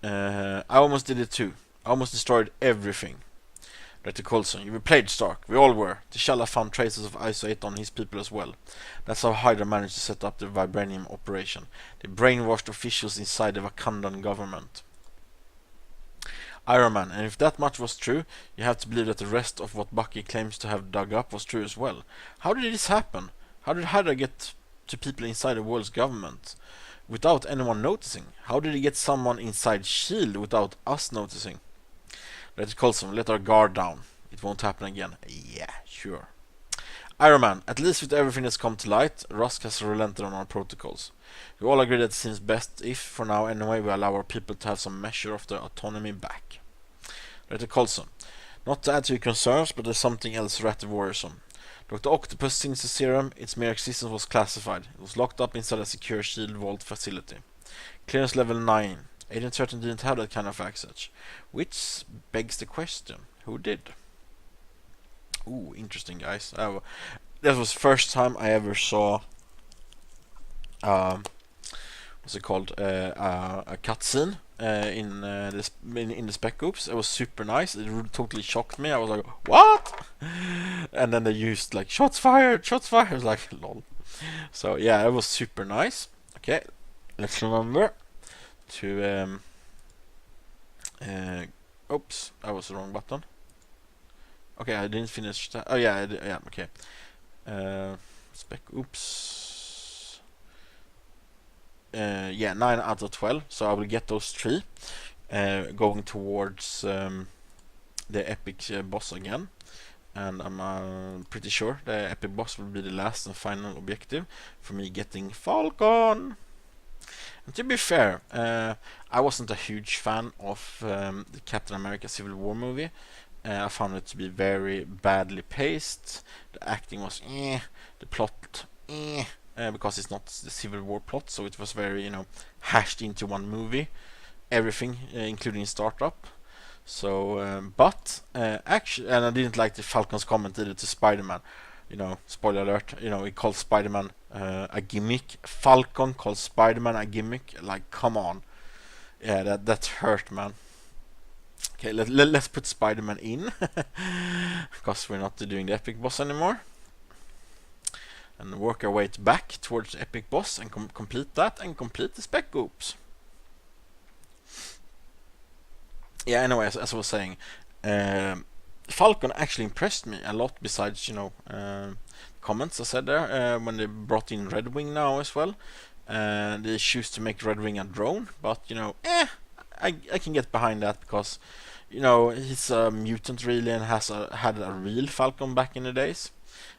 I almost did it too. I almost destroyed everything. Director Coulson, you were played, Stark. We all were. T'Challa found traces of ISO 8 on his people as well. That's how Hydra managed to set up the Vibranium operation. They brainwashed officials inside the Wakandan government. Iron Man, and if that much was true, you have to believe that the rest of what Bucky claims to have dug up was true as well. How did this happen? How did Hydra get to people inside the world's government without anyone noticing? How did he get someone inside S.H.I.E.L.D. without us noticing? Let's Coulson, let our guard down. It won't happen again. Yeah, sure. Iron Man, at least with everything that's come to light, Rusk has relented on our protocols. We all agree that it seems best if, for now anyway, we allow our people to have some measure of their autonomy back. Director Coulson, not to add to your concerns, but there's something else rather worrisome. Dr. Octopus Sinister Serum, its mere existence was classified. It was locked up inside a secure S.H.I.E.L.D. vault facility. Clearance level 9. Agent 13 didn't have that kind of access. Which begs the question, who did? Ooh, interesting, guys. That was the first time I ever saw what's it called? A cutscene in the Spec Ops. It was super nice. It totally shocked me. I was like, what? And then they used like shots fired, shots fired. I was like, lol. So yeah, it was super nice. Okay, let's remember to oops, that was the wrong button. Okay, I didn't finish that. Oh yeah, yeah, okay. Spec Ops. Yeah, 9 out of 12. So I will get those 3. Going towards the epic boss again. And I'm pretty sure the epic boss will be the last and final objective for me getting Falcon. And to be fair, I wasn't a huge fan of the Captain America Civil War movie. I found it to be very badly paced. The acting was the plot because it's not the Civil War plot, so it was very, hashed into one movie. Everything, including startup. So, but actually, and I didn't like the Falcon's comment either to Spider-Man. Spoiler alert. He called Spider-Man a gimmick. Falcon called Spider-Man a gimmick. Like, come on. Yeah, that hurt, man. Okay, let's put Spider-Man in, because we're not doing the epic boss anymore. And work our way back towards the epic boss and complete that and complete the Spec Ops. Yeah, anyway, as I was saying, Falcon actually impressed me a lot, besides, comments I said there, when they brought in Red Wing now as well. They choose to make Red Wing a drone, but, I can get behind that, because, he's a mutant really, and had a real Falcon back in the days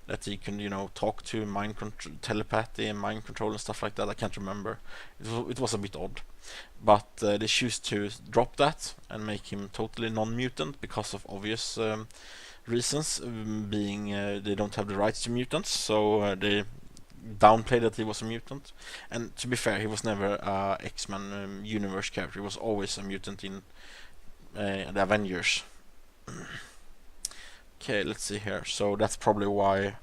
that he can, talk to, telepathy and mind control and stuff like that. I can't remember. It was a bit odd. But they choose to drop that and make him totally non-mutant because of obvious reasons, being they don't have the rights to mutants, so they downplayed that he was a mutant. And to be fair, he was never a X-Men universe character. He was always a mutant in the Avengers. Okay, let's see here. So that's probably why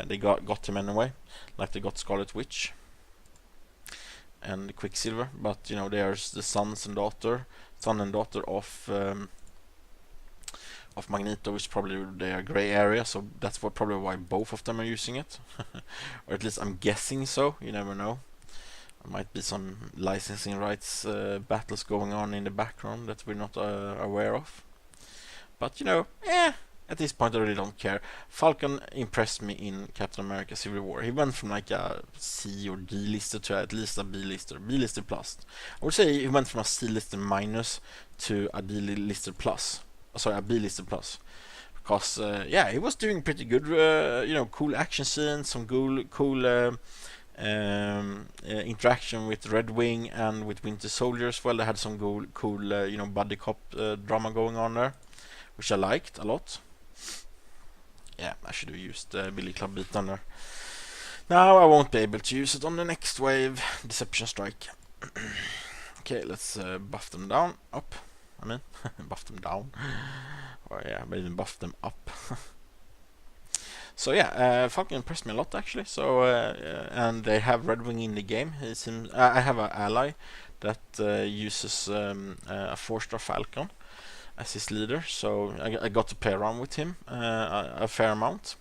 they got him anyway, like they got Scarlet Witch and Quicksilver. But there's the son and daughter of Magneto, which probably they are gray area. So that's probably why both of them are using it, or at least I'm guessing so. You never know. There might be some licensing rights battles going on in the background that we're not aware of. But at this point I really don't care. Falcon impressed me in Captain America Civil War. He went from like a C or D lister to at least a B lister. B lister plus. I would say he went from a C lister minus to a D lister plus. Sorry, a B lister plus. Because he was doing pretty good. Cool action scenes, some cool interaction with Red Wing and with Winter Soldier as well. They had some cool buddy cop drama going on there, which I liked a lot. Yeah, I should have used Billy Club Beat there. Now I won't be able to use it on the next wave, Deception Strike. Okay, let's buff them down, up. I mean, buff them down. Or yeah, maybe even buff them up. So yeah, Falcon impressed me a lot actually. So and they have Red Wing in the game. I have an ally that uses a 4-star Falcon as his leader, so I got to play around with him a fair amount.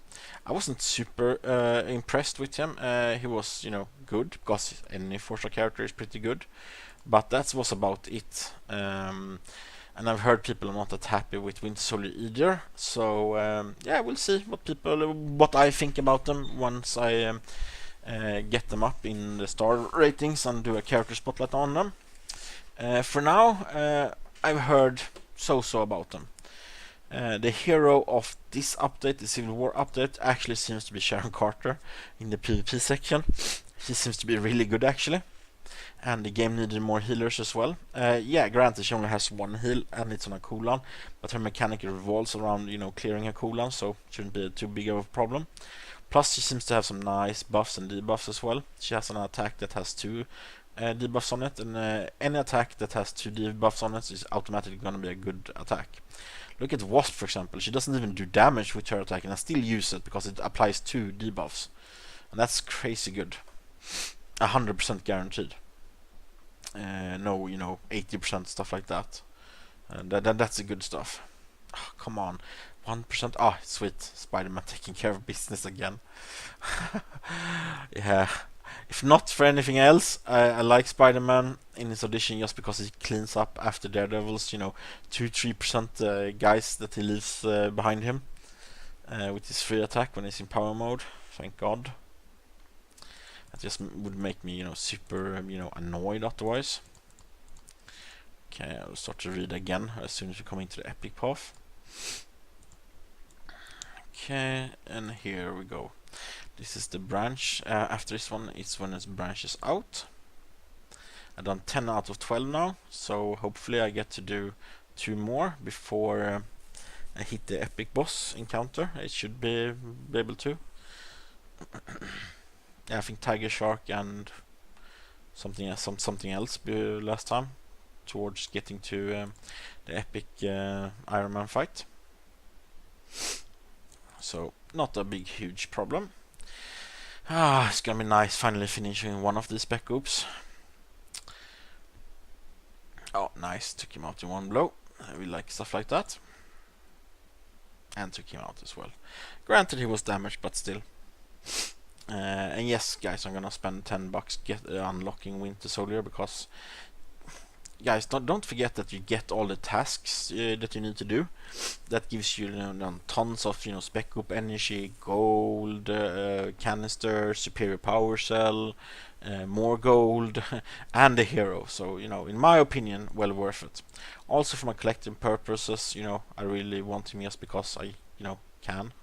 I wasn't super impressed with him. He was, good, because any 4-star character is pretty good, but that was about it. And I've heard people are not that happy with Winter Soldier either. So we'll see what I think about them once I get them up in the star ratings and do a character spotlight on them. For now, I've heard so about them. The hero of this update, the Civil War update, actually seems to be Sharon Carter in the PvP section. She seems to be really good actually, and the game needed more healers as well. Granted, she only has one heal and it's on a cooldown, but her mechanic revolves around clearing her cooldown, so shouldn't be too big of a problem. Plus, she seems to have some nice buffs and debuffs as well. She has an attack that has 2 debuffs on it, and any attack that has 2 debuffs on it is automatically going to be a good attack. Look at Wasp, for example. She doesn't even do damage with her attack, and I still use it because it applies 2 debuffs, and that's crazy good. 100% guaranteed. No, 80% stuff like that. That's the good stuff. Oh, come on, 1%. Ah, sweet. Spider-Man taking care of business again. Yeah. If not for anything else, I like Spider-Man in his audition just because he cleans up after Daredevil's, 2-3% guys that he leaves behind him with his free attack when he's in power mode. Thank God. That just would make me, super, annoyed otherwise. Okay, I'll start to read again as soon as we come into the epic path. Okay, and here we go. This is the branch. After this one, it's when it branches out. I've done 10 out of 12 now, so hopefully I get to do 2 more before I hit the epic boss encounter. It should be able to. Yeah, I think Tiger Shark and something else last time towards getting to the epic Iron Man fight. So not a big huge problem. It's gonna be nice finally finishing one of these Spec Ops. Oh, nice, took him out in one blow. We like stuff like that. And took him out as well. Granted he was damaged, but still. And yes, guys, I'm gonna spend $10 unlocking Winter Soldier, because guys, don't forget that you get all the tasks that you need to do. That gives you, tons of Spec Op energy, gold, canister, superior power cell, more gold, and a hero. So in my opinion, well worth it. Also for my collecting purposes, I really want him just because I can.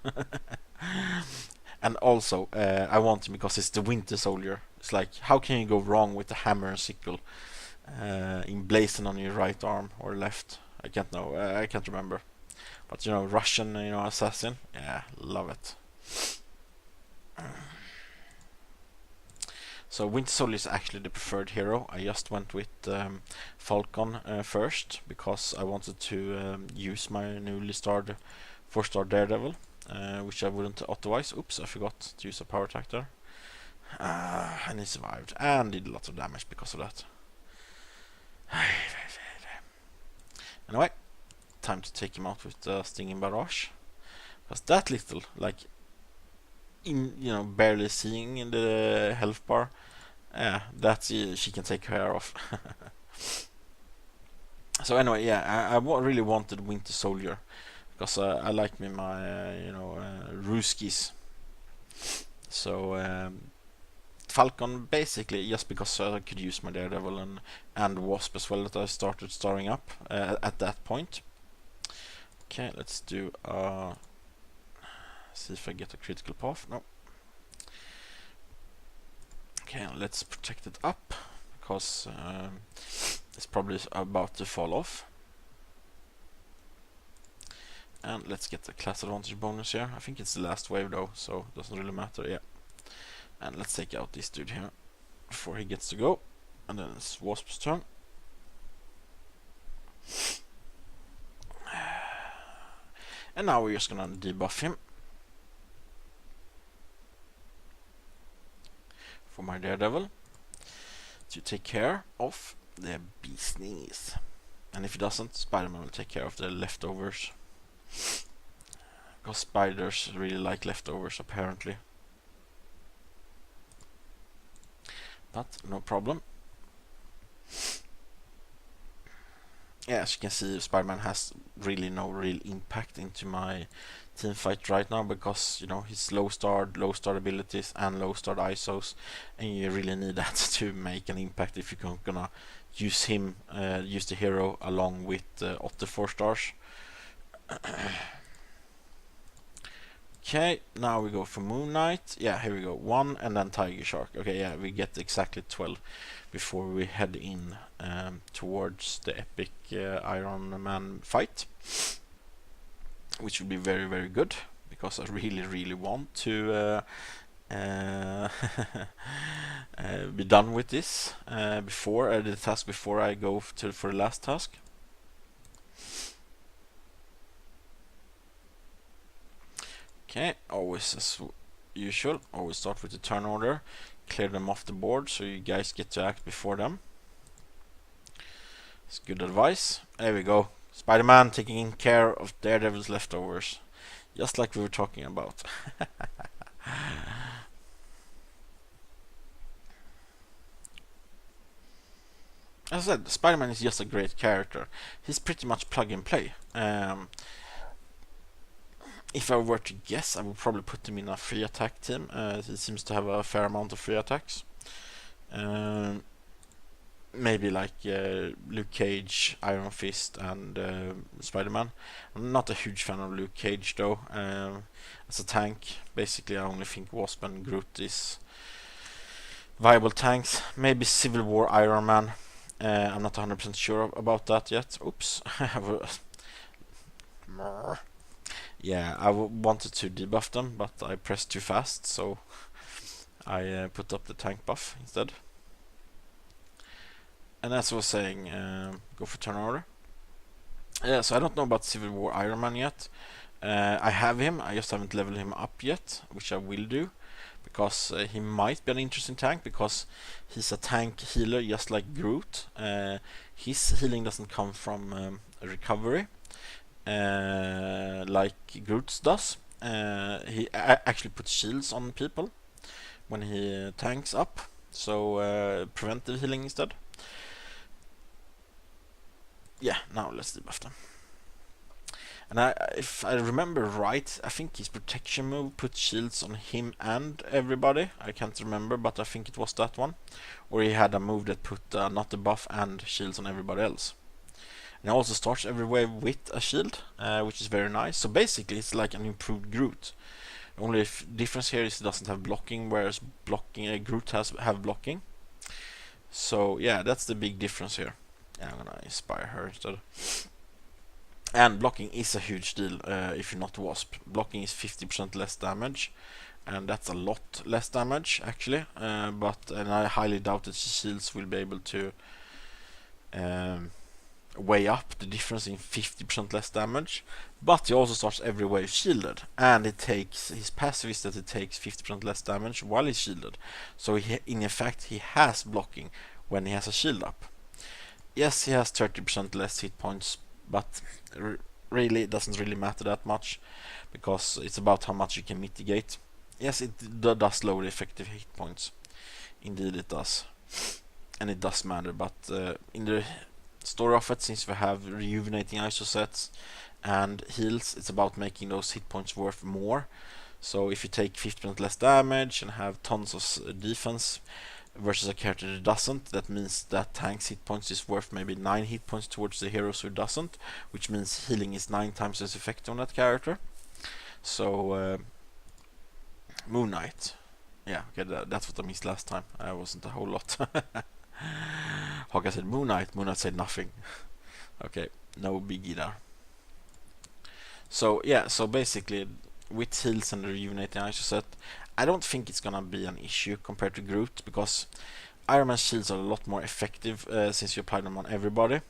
And also I want him because it's the Winter Soldier. It's like, how can you go wrong with the hammer and sickle emblazoned on your right arm or left? I can't remember. But Russian assassin, yeah, love it. So Winter Soldier is actually the preferred hero. I just went with Falcon first because I wanted to use my newly starred 4-star Daredevil, which I wouldn't otherwise. Oops, I forgot to use a power attack there. And he survived and did a lot of damage because of that. Anyway, time to take him out with the Stinging Barrage. Because that little, like, barely seeing in the health bar, that she can take care of. So anyway, yeah, I really wanted Winter Soldier because I like my Ruskies. So Falcon basically just because I could use my Daredevil and Wasp as well, that I started starring up at that point. Okay, let's do see if I get a critical path. No. Okay, let's protect it up because it's probably about to fall off. And let's get the class advantage bonus here. I think it's the last wave though, so it doesn't really matter. Yeah. And let's take out this dude here before he gets to go. And then it's Wasp's turn. And now we're just gonna debuff him for my Daredevil to take care of the bee's knees. And if he doesn't, Spider-Man will take care of the leftovers. Because spiders really like leftovers apparently. But no problem. Yeah, as you can see, Spider-Man has really no real impact into my team fight right now because he's low starred abilities and low starred ISOs, and you really need that to make an impact if you're gonna use him, use the hero along with Otto 4 stars. Okay, now we go for Moon Knight. Yeah, here we go. 1 and then Tiger Shark. Okay, yeah, we get exactly 12 before we head in towards the epic Iron Man fight, which will be very, very good because I really, really want to be done with this before the task before I go for the last task. Okay, always as usual, always start with the turn order, clear them off the board so you guys get to act before them. It's good advice. There we go. Spider-Man taking care of Daredevil's leftovers, just like we were talking about. As I said, Spider-Man is just a great character. He's pretty much plug and play. If I were to guess, I would probably put him in a free attack team. He seems to have a fair amount of free attacks. Maybe like Luke Cage, Iron Fist, and Spider-Man. I'm not a huge fan of Luke Cage though. As a tank, basically I only think Wasp and Groot is viable tanks. Maybe Civil War Iron Man. I'm not 100% sure about that yet. Oops. Yeah, I wanted to debuff them, but I pressed too fast, so I put up the tank buff instead. And as I was saying, go for turn order. So I don't know about Civil War Iron Man yet. I have him, I just haven't leveled him up yet, which I will do, because he might be an interesting tank, because he's a tank healer just like Groot. His healing doesn't come from recovery, like Groot's does. He actually puts shields on people when he tanks up, so preventive healing instead. Yeah, now let's debuff them. And if I remember right, I think his protection move put shields on him and everybody. I can't remember, but I think it was that one. Or he had a move that put not a buff and shields on everybody else. And it also starts every wave with a shield, which is very nice. So basically it's like an improved Groot. Only difference here is it doesn't have blocking, whereas Groot have blocking. So yeah, that's the big difference here. Yeah, I'm gonna inspire her instead. And blocking is a huge deal if you're not Wasp. Blocking is 50% less damage, and that's a lot less damage actually. And I highly doubt that shields will be able to weigh up the difference in 50% less damage. But he also starts every wave shielded, and his passive is that it takes 50% less damage while he's shielded. So in effect he has blocking when he has a shield up. Yes, he has 30% less hit points, but really it doesn't really matter that much, because it's about how much you can mitigate. Yes, it does lower the effective hit points. Indeed it does. And it does matter, but in the story of it, since we have rejuvenating ISO sets and heals, it's about making those hit points worth more. So if you take 50% less damage and have tons of defense versus a character that doesn't, that means that tank's hit points is worth maybe 9 hit points towards the heroes who doesn't, which means healing is 9 times as effective on that character. So Moon Knight, yeah, okay, that's what I missed last time. I wasn't a whole lot. Hawkeye said Moon Knight said nothing. Okay, no biggie there. So yeah, so basically with heals and the rejuvenating ISO set, I don't think it's gonna be an issue compared to Groot, because Iron Man's shields are a lot more effective since you apply them on everybody,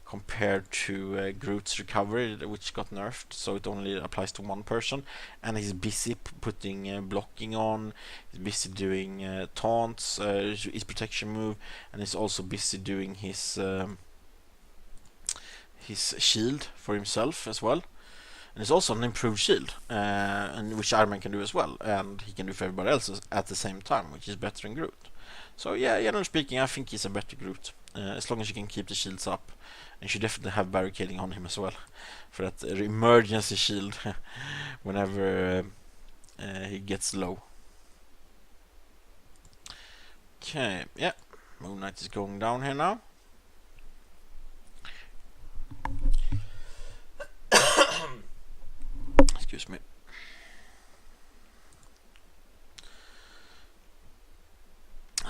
compared to Groot's recovery, which got nerfed, so it only applies to one person, and he's busy putting blocking on, he's busy doing taunts, his protection move, and he's also busy doing his shield for himself as well. And it's also an improved shield, and which Iron Man can do as well, and he can do for everybody else at the same time, which is better than Groot. So yeah, generally speaking, I think he's a better Groot, as long as you can keep the shields up. And you should definitely have barricading on him as well, for that emergency shield whenever he gets low. Okay, yeah, Moon Knight is going down here now. Excuse me.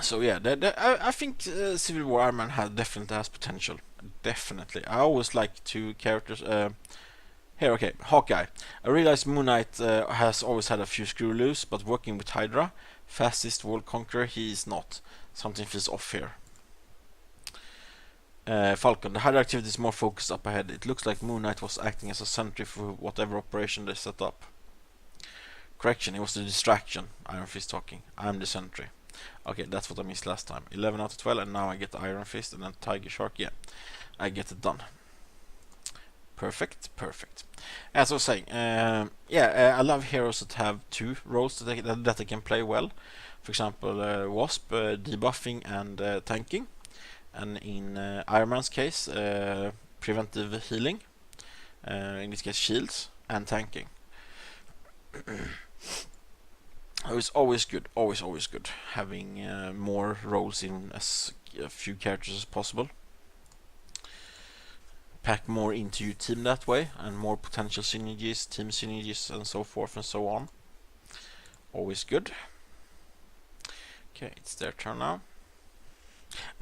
So yeah, I think Civil War Iron Man definitely has potential. Definitely. I always like two characters. Here, okay, Hawkeye. I realize Moon Knight has always had a few screw loose, but working with Hydra, fastest world conqueror, he is not. Something feels off here. Falcon. The Hydra activity is more focused up ahead. It looks like Moon Knight was acting as a sentry for whatever operation they set up. Correction, it was the distraction. Iron Fist talking. I'm the sentry. Okay, that's what I missed last time. 11 out of 12, and now I get the Iron Fist and then Tiger Shark. Yeah, I get it done. Perfect, perfect. As I was saying, I love heroes that have two roles that they can play well. For example, Wasp, debuffing and tanking. And in Iron Man's case, preventive healing. In this case, shields and tanking. It's always good, always good having more roles in as few characters as possible. Pack more into your team that way, and more potential synergies, team synergies, and so forth and so on. Always good. Okay, it's their turn now.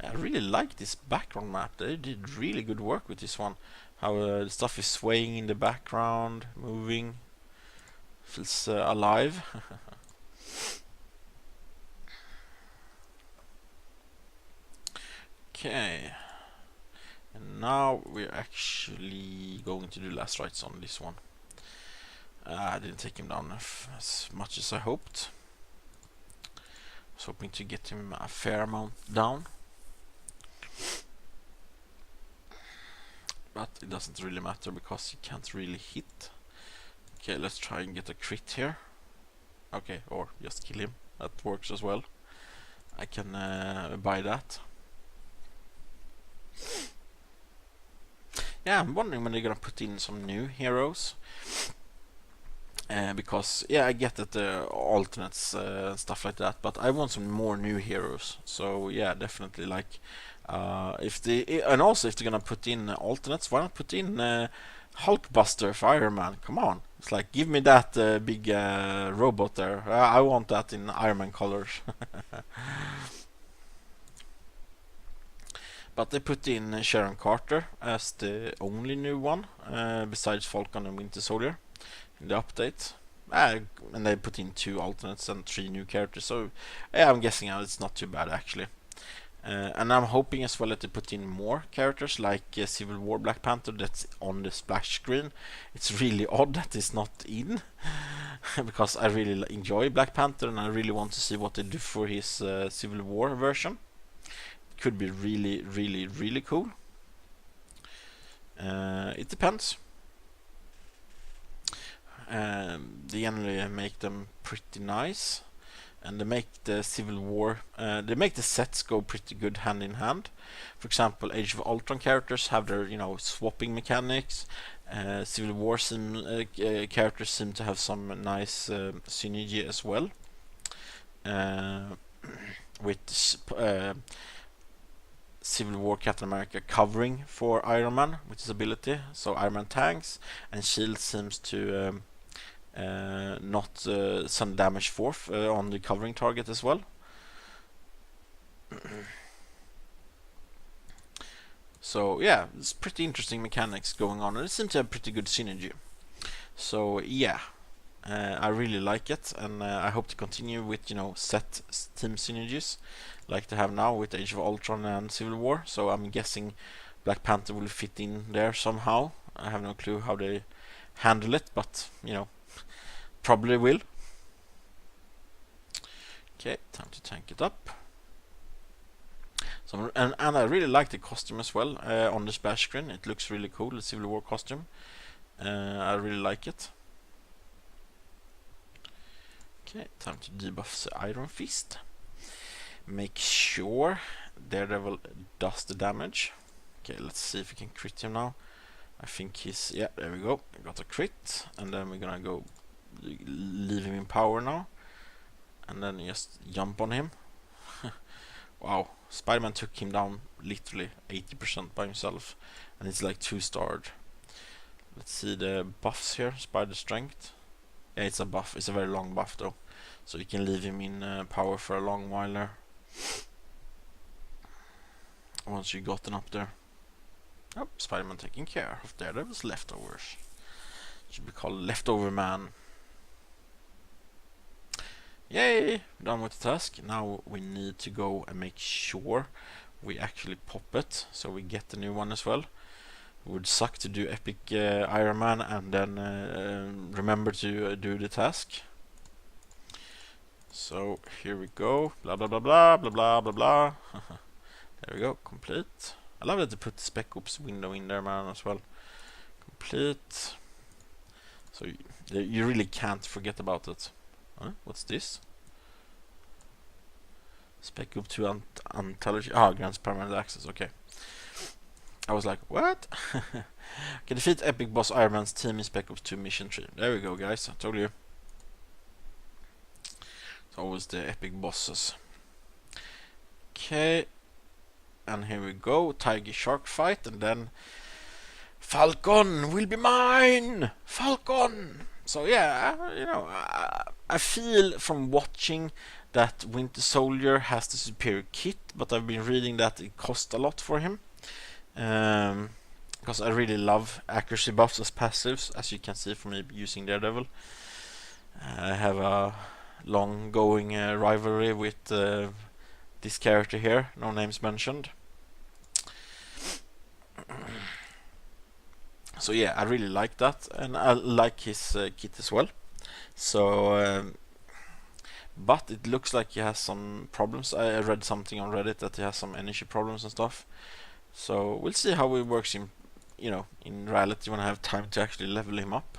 I really really like this background map. They did really good work with this one. How the stuff is swaying in the background, moving, feels alive. Okay, and now we're actually going to do last rites on this one. I didn't take him down as much as I hoped. I was hoping to get him a fair amount down, but it doesn't really matter because he can't really hit. Okay, let's try and get a crit here. Okay, or just kill him. That works as well. I can buy that. Yeah, I'm wondering when they're gonna put in some new heroes. Because yeah, I get that the alternates stuff like that, but I want some more new heroes. So yeah, definitely like if they're gonna put in alternates, why not put in Hulkbuster for Iron Man? Come on, it's like give me that big robot there. I want that in Iron Man colors. But they put in Sharon Carter as the only new one besides Falcon and Winter Soldier in the update. And they put in 2 alternates and 3 new characters, so yeah, I'm guessing it's not too bad actually. And I'm hoping as well that they put in more characters like Civil War Black Panther that's on the splash screen. It's really odd that it's not in because I really enjoy Black Panther and I really want to see what they do for his Civil War version. It could be really, really, really cool. It depends. They generally make them pretty nice, and they make the Civil War, they make the sets go pretty good hand in hand. For example, Age of Ultron characters have their swapping mechanics. Civil War characters seem to have some nice synergy as well. With Civil War Captain America covering for Iron Man with his ability, so Iron Man tanks, and Shield seems to not send damage forth on the covering target as well. So yeah, it's pretty interesting mechanics going on, and it seems to have pretty good synergy. So yeah, I really like it, and I hope to continue with set team synergies like they have now with Age of Ultron and Civil War. So I'm guessing Black Panther will fit in there somehow. I have no clue how they handle it, but probably will. Okay, time to tank it up. So and I really like the costume as well on the splash screen. It looks really cool, the Civil War costume. I really like it. Okay, time to debuff the Iron Fist. Make sure Daredevil does the damage. Okay, let's see if we can crit him now. I think he's, yeah, there we go. I got a crit, and then we're gonna go leave him in power now, and then just jump on him. Wow, Spider-Man took him down literally 80% by himself, and it's like 2-starred. Let's see the buffs here. Spider strength. Yeah, it's a buff. It's a very long buff though, so you can leave him in power for a long while there. Once you gotten up there. Oh, Spider-Man taking care of Daredevil's leftovers. Should be called Leftover Man. Yay! Done with the task. Now we need to go and make sure we actually pop it, so we get the new one as well. It would suck to do epic Iron Man and then remember to do the task. So here we go. Blah blah blah blah blah blah blah blah. There we go. Complete. I love that they put the Spec Ops window in there, man, as well. Complete. So you really can't forget about it. Huh? What's this? Spec Ops 2 Anthology. Grants permanent access. Okay. I was like, what? Can defeat epic boss Iron Man's team in Spec Ops 2 Mission 3. There we go, guys. I told you. It's always the epic bosses. Okay. And here we go. Tiger Shark fight. And then Falcon will be mine! Falcon! So yeah, I feel from watching that Winter Soldier has the superior kit, but I've been reading that it costs a lot for him. Because I really love accuracy buffs as passives, as you can see from me using Daredevil. I have a long-going rivalry with this character here, no names mentioned. So yeah, I really like that, and I like his kit as well. So, but it looks like he has some problems. I read something on Reddit that he has some energy problems and stuff. So we'll see how it works in, in reality when I have time to actually level him up.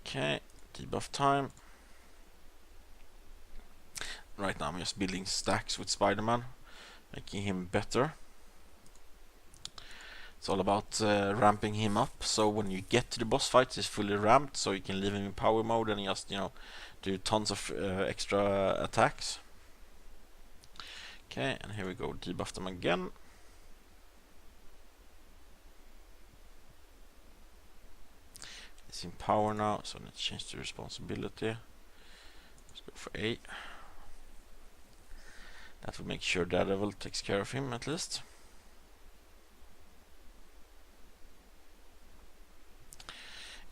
Okay, debuff time. Right now I'm just building stacks with Spider-Man, making him better. It's all about ramping him up, so when you get to the boss fight he's fully ramped, so you can leave him in power mode and just, do tons of extra attacks. Okay, and here we go, debuff them again. It's in power now, so let's change the responsibility. Let's go for A. That will make sure Daredevil takes care of him at least.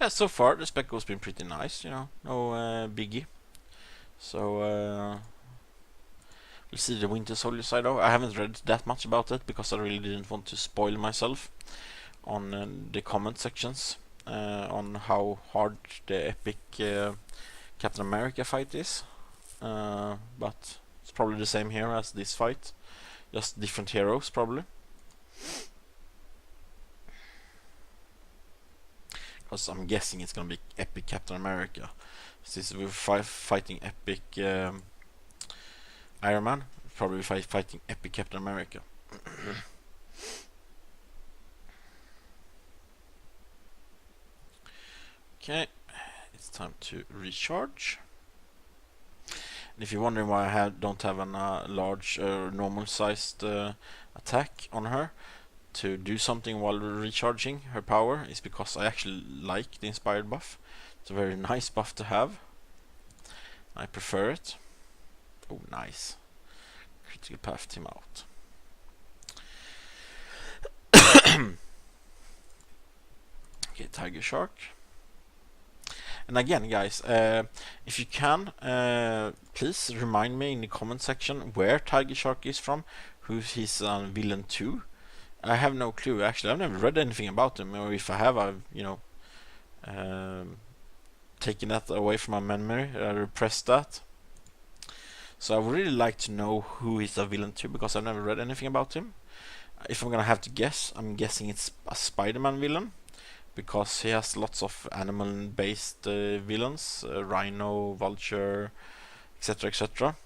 Yeah, so far the spec has been pretty nice, no biggie. So we'll see the Winter Soldier side of. I haven't read that much about it because I really didn't want to spoil myself on the comment sections on how hard the epic Captain America fight is. But it's probably the same here as this fight, just different heroes probably. Because I'm guessing it's gonna be epic Captain America. Since we're fighting epic Iron Man, probably fighting epic Captain America. Okay, it's time to recharge. And if you're wondering why I don't have a large normal sized attack on her to do something while recharging her power, is because I actually like the inspired buff. It's a very nice buff to have. I prefer it. Oh, nice. Critical pathed him out. Okay, Tiger Shark. And again, guys, if you can, please remind me in the comment section where Tiger Shark is from, who he's villain to. I have no clue, actually. I've never read anything about him, or if I have, I've, taken that away from my memory. I repressed that. So I would really like to know who he's a villain to, because I've never read anything about him. If I'm gonna have to guess, I'm guessing it's a Spider-Man villain, because he has lots of animal-based villains, Rhino, Vulture, etc., etc.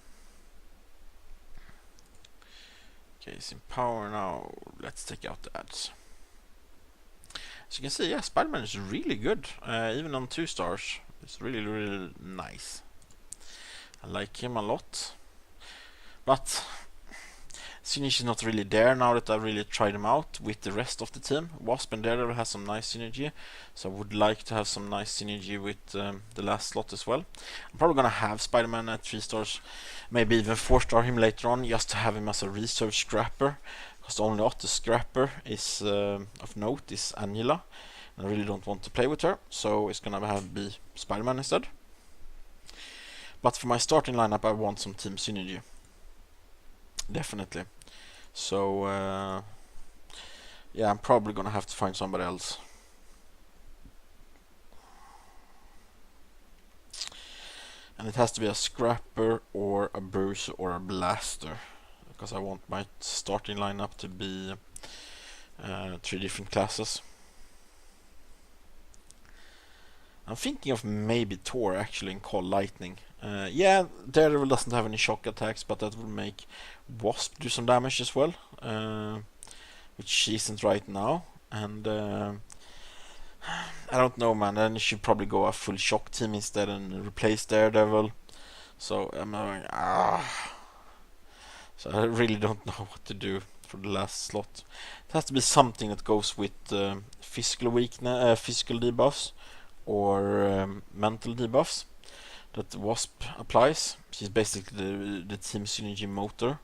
Okay, it's in power now. Let's take out the ads. As you can see, yeah, Spider-Man is really good, even on 2 stars. It's really, really nice. I like him a lot. But synergy is not really there now that I've really tried him out with the rest of the team. Wasp and Daredevil has some nice synergy, so I would like to have some nice synergy with the last slot as well. I'm probably gonna have Spider-Man at 3 stars, maybe even 4-star him later on, just to have him as a reserve scrapper, because the only other scrapper is of note is Angela, and I really don't want to play with her, so it's gonna be Spider-Man instead. But for my starting lineup, I want some team synergy, definitely. So yeah, I'm probably gonna have to find somebody else. And it has to be a scrapper or a bruiser or a blaster, because I want my starting lineup to be 3 different classes. I'm thinking of maybe Thor actually and call Lightning. Yeah, Daredevil doesn't have any shock attacks, but that will make Wasp do some damage as well, which she isn't right now. And I don't know, man. Then you should probably go a full shock team instead and replace Daredevil. So I'm going, So I really don't know what to do for the last slot. It has to be something that goes with physical weakness, physical debuffs, or mental debuffs that Wasp applies. She's basically the team synergy motor,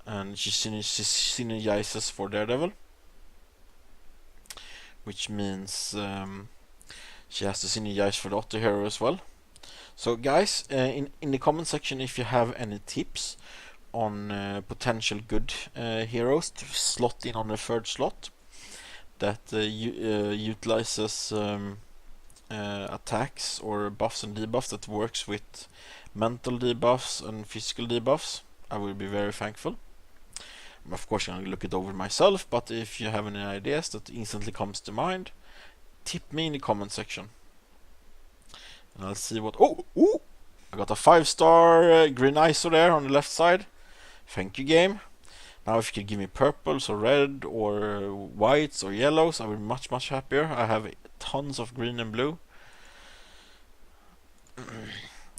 and she synergizes for Daredevil, which means she has to synergize for the other hero as well. So guys, in the comment section if you have any tips on potential good heroes to slot in on the third slot that utilizes attacks or buffs and debuffs that works with mental debuffs and physical debuffs, I will be very thankful. I'm of course going to look it over myself, but if you have any ideas that instantly comes to mind, tip me in the comment section. And I'll see what... Oh! I got a 5-star green ISO there on the left side. Thank you, game. Now if you could give me purples or red or whites or yellows, I would be much happier. I have tons of green and blue.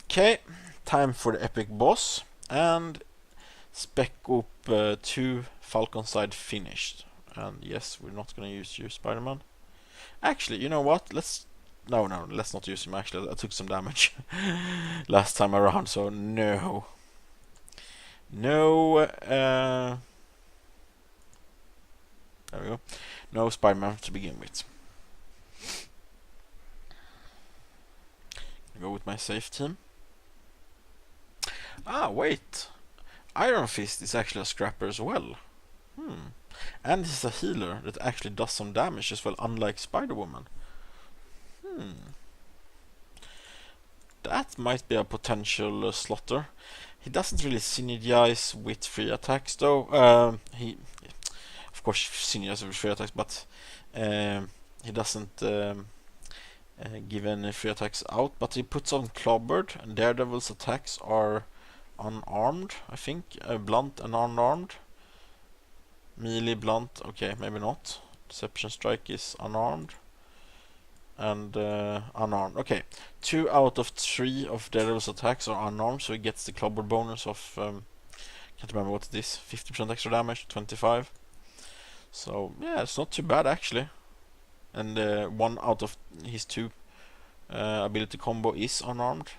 Okay, time for the epic boss. And Spec Ops 2 Falcon side finished. And yes, we're not going to use you, Spider-Man. Actually, you know what? No, let's not use him. Actually, I took some damage last time around, so no. There we go. No Spider-Man to begin with. Go with my safe team. Ah, wait. Iron Fist is actually a scrapper as well. And he's a healer that actually does some damage as well, unlike Spider-Woman. That might be a potential slotter. He doesn't really synergize with free attacks though. He, of course, synergizes with free attacks, but he doesn't give any free attacks out. But he puts on Clobbered, and Daredevil's attacks are unarmed, I think. Blunt and unarmed. Melee, blunt, okay, maybe not. Deception Strike is unarmed. And unarmed. Okay, 2 out of 3 of Daredevil's attacks are unarmed, so he gets the Clobber bonus of can't remember what it is, 50% extra damage, 25. So yeah, it's not too bad actually. And 1 out of his 2 ability combo is unarmed,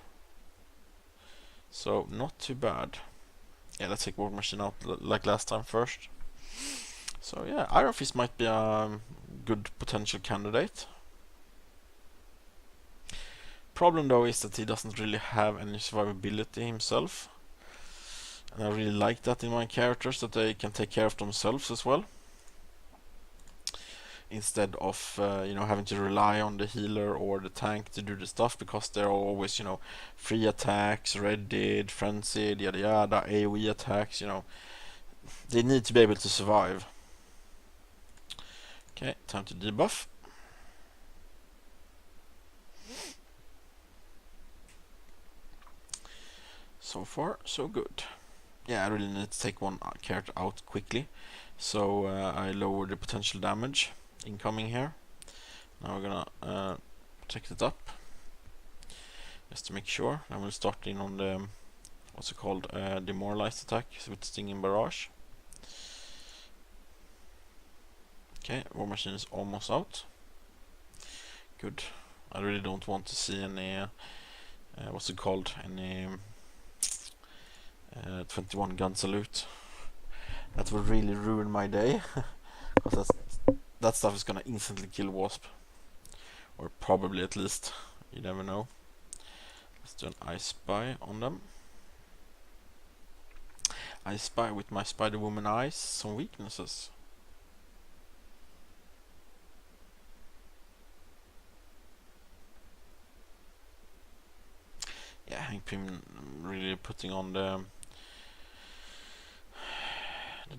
so not too bad. Yeah, let's take War Machine out like last time first. So yeah, Iron Fist might be a good potential candidate. Problem though is that he doesn't really have any survivability himself, and I really like that in my characters, that they can take care of themselves as well, instead of having to rely on the healer or the tank to do the stuff, because they're always free attacks, readied, frenzied, yada yada, AoE attacks. They need to be able to survive. Okay, time to debuff. So far, so good. Yeah, I really need to take one character out quickly, so I lower the potential damage incoming here. Now we're gonna protect it up, just to make sure. And we'll start in on the, what's it called, demoralized attack with Stinging Barrage. Okay, War Machine is almost out. Good. I really don't want to see any, what's it called, any 21 gun salute. That would really ruin my day, because that stuff is gonna instantly kill Wasp, or probably at least. You never know. Let's do an I Spy on them. I spy with my Spider-Woman eyes some weaknesses. Yeah, Hank Pym really putting on the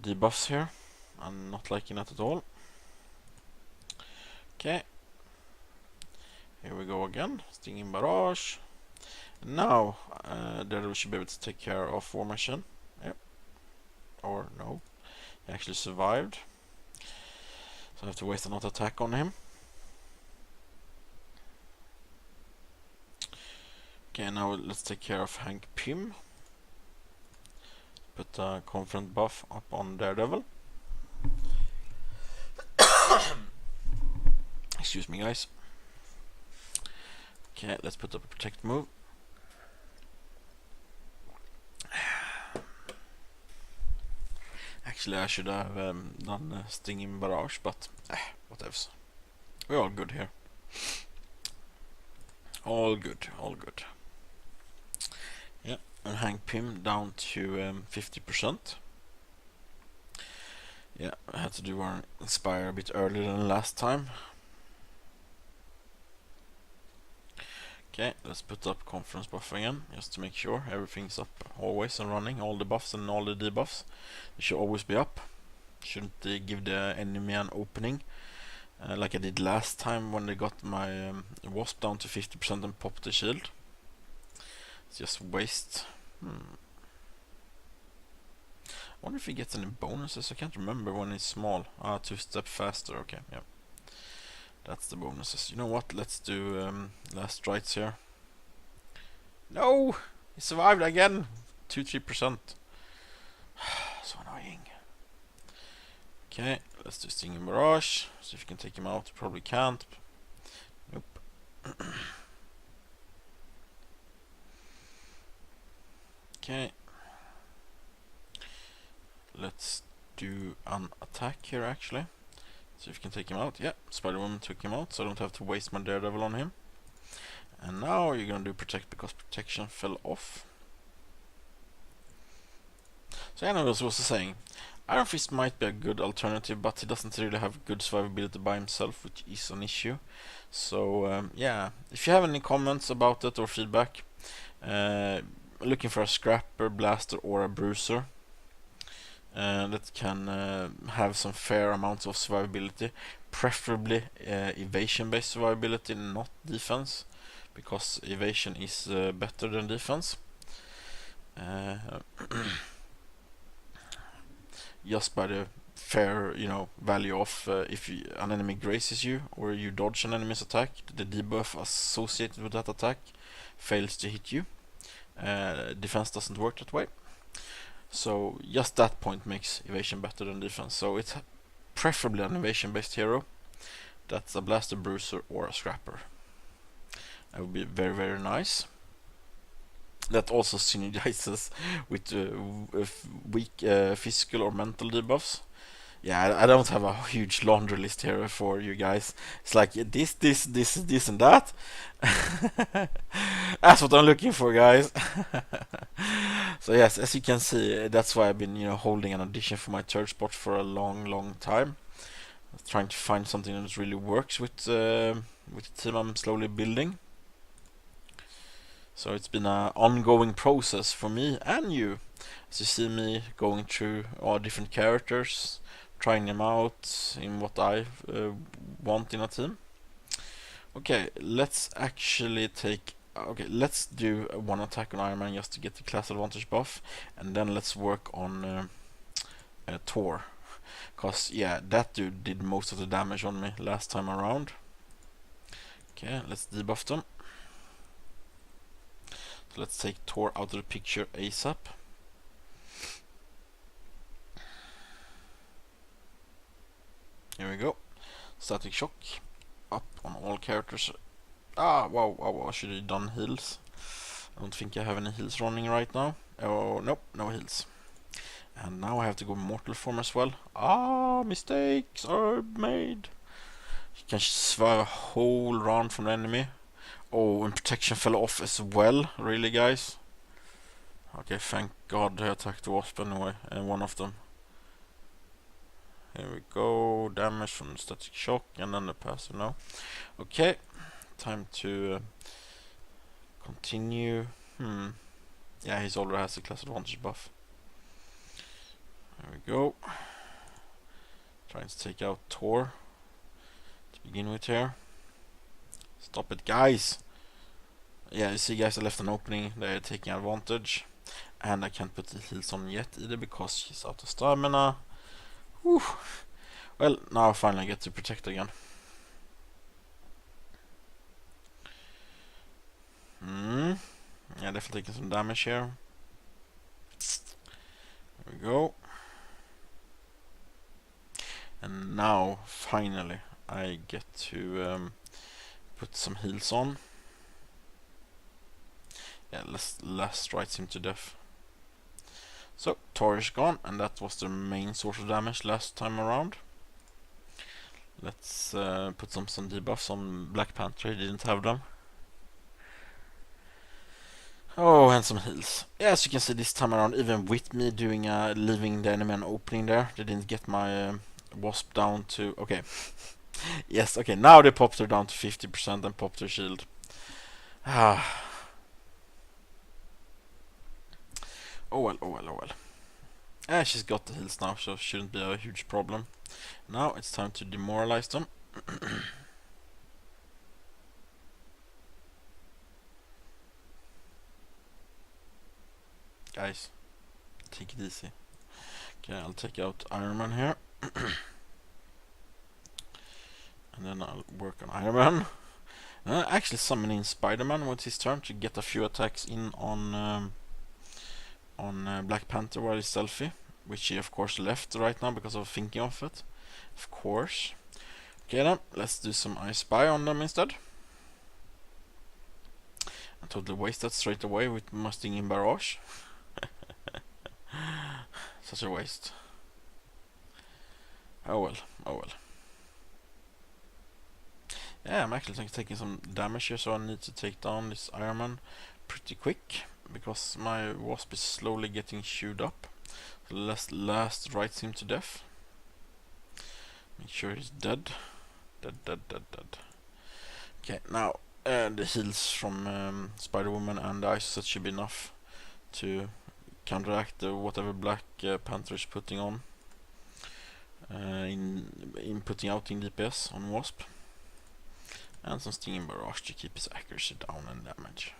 debuffs here. I'm not liking that at all. Okay, here we go again. Stinging Barrage. And now there we should be able to take care of War Machine. Yep. Or no, he actually survived, so I have to waste another attack on him. Okay, now let's take care of Hank Pym. Put a confront buff up on Daredevil. Excuse me, guys. Okay, let's put up a protect move. Actually, I should have done stinging barrage, but whatever. We're all good here. All good, all good. Yeah, and hang Pim down to 50%. Yeah, I had to do our inspire a bit earlier than last time. Okay, let's put up conference buff again, just to make sure everything's up always and running. All the buffs and all the debuffs, they should always be up. Shouldn't give the enemy an opening, like I did last time when they got my wasp down to 50% and popped the shield. It's just waste. I wonder if he gets any bonuses. I can't remember when he's small. 2-step faster. Okay, yeah. That's the bonuses. You know what? Let's do last strides here. No! He survived again! 2-3%. So annoying. Okay, let's do Stinging Barrage. See if you can take him out. Probably can't. Nope. Okay. Let's do an attack here actually. See if you can take him out. Yeah, Spider-Woman took him out, so I don't have to waste my Daredevil on him. And now you're gonna do protect because protection fell off. So yeah, I was also saying, Iron Fist might be a good alternative, but he doesn't really have good survivability by himself, which is an issue. So yeah, if you have any comments about it or feedback, looking for a scrapper, blaster, or a bruiser that can have some fair amounts of survivability, preferably evasion-based survivability, not defense, because evasion is better than defense. Just by the fair, value of if an enemy grazes you or you dodge an enemy's attack, the debuff associated with that attack fails to hit you. Defense doesn't work that way. So just that point makes evasion better than defense. So it's preferably an evasion-based hero. That's a blaster, bruiser, or a scrapper. That would be very, very nice. That also synergizes with weak physical or mental debuffs. Yeah, I don't have a huge laundry list here for you guys. It's like this, and that. That's what I'm looking for, guys. So yes, as you can see, that's why I've been holding an audition for my third spot for a long time. Trying to find something that really works with the team I'm slowly building. So it's been an ongoing process for me and you. As you see me going through all different characters, trying them out in what I want in a team. Okay, let's actually let's do one attack on Iron Man just to get the class advantage buff, and then let's work on Thor. Cause yeah, that dude did most of the damage on me last time around. Okay, let's debuff them. So let's take Thor out of the picture ASAP. Here we go. Static shock up on all characters. Wow, I should have done heals. I don't think I have any heals running right now. Oh, nope, no heals. And now I have to go mortal form as well. Mistakes are made. You can survive a whole round from the enemy. Oh, and protection fell off as well. Really, guys? Okay, thank God I attacked the wasp anyway, and one of them. Here we go. Damage from the static shock, and then the passive now. Okay, time to continue. Yeah, he's already has a class advantage buff. There we go. Trying to take out Thor to begin with here. Stop it, guys. Yeah, you see, guys, I left an opening. They're taking advantage. And I can't put the heals on yet either because she's out of stamina. Whew. Well, now I finally get to protect again. Yeah, definitely taking some damage here. There we go. And now, finally, I get to put some heals on. Yeah, let's last writes him to death. So Tor is gone, and that was the main source of damage last time around. Let's put some debuffs on Black Panther. He didn't have them. Oh, and some heals. Yeah, as you can see this time around, even with me doing leaving the enemy an opening there, they didn't get my wasp down to... Okay. Yes, okay, now they popped her down to 50% and popped her shield. Ah. Oh well, oh well, oh well. She's got the heals now, so shouldn't be a huge problem. Now it's time to demoralize them. Guys, take it easy. Okay, I'll take out Iron Man here. And then I'll work on Iron Man. Actually summoning Spider-Man with his turn to get a few attacks in on Black Panther while he's stealthy, which he of course left right now because of thinking of it. Of course. Okay then, let's do some I Spy on them instead. I totally waste that straight away with my stinging barrage. Such a waste. Oh well, oh well. Yeah, I'm actually taking some damage here, so I need to take down this Iron Man pretty quick, because my wasp is slowly getting chewed up. So let's last writes him to death. Make sure he's dead. Dead. Okay, now the heals from Spider-Woman and Ice Set should be enough to counteract whatever Black Panther is putting on in putting out in DPS on Wasp, and some Stinging Barrage to keep his accuracy down and damage.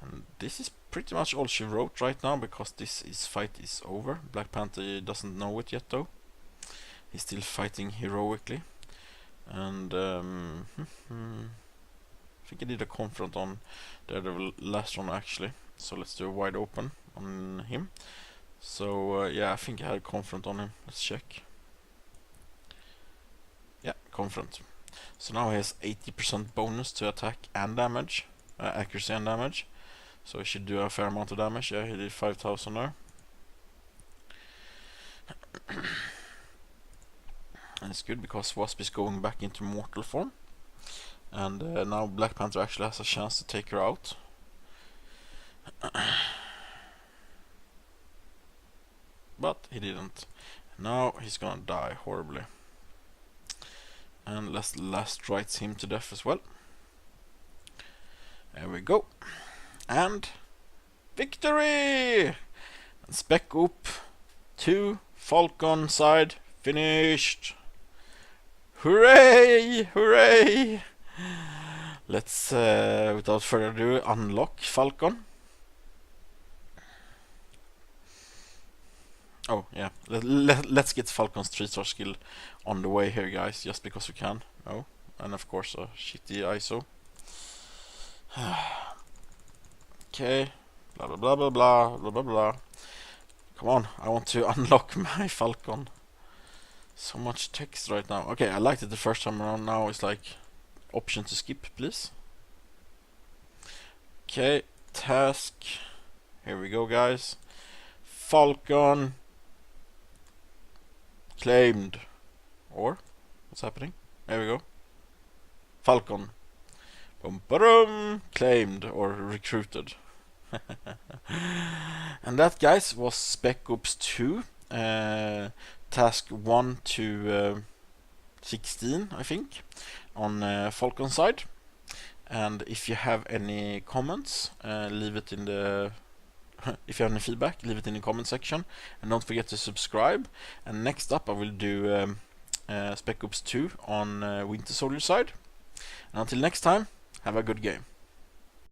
And this is pretty much all she wrote right now, because this fight is over. Black Panther doesn't know it yet though. He's still fighting heroically, and I think I did a confront on the last one actually. So let's do a wide open on him. So yeah, I think I had a confront on him. Let's check. Yeah, confront. So now he has 80% bonus to attack and damage, accuracy and damage. So he should do a fair amount of damage. Yeah, he did 5,000 there. And it's good because Wasp is going back into mortal form. And now Black Panther actually has a chance to take her out. But he didn't. Now he's gonna die horribly. And let's last writes him to death as well. There we go. And victory! And Spec Ops 2 Falcon side finished. Hooray! Hooray! Let's without further ado unlock Falcon. Oh yeah, let's get Falcon's 3-star skill on the way here, guys, just because we can. Oh, and of course a shitty ISO. Okay, blah blah blah blah blah blah blah blah. Come on, I want to unlock my Falcon. So much text right now. Okay, I liked it the first time around. Now it's like option to skip, please. Okay, task. Here we go, guys. Falcon claimed. Or what's happening? There we go. Falcon. Boom, boom, claimed or recruited. And that, guys, was Spec Ops 2. Task 1 to 16, I think, on Falcon side. And if you have any comments, leave it in the if you have any feedback, leave it in the comment section, and don't forget to subscribe. And next up I will do Spec Ops 2 on Winter Soldier side. And until next time, have a good game.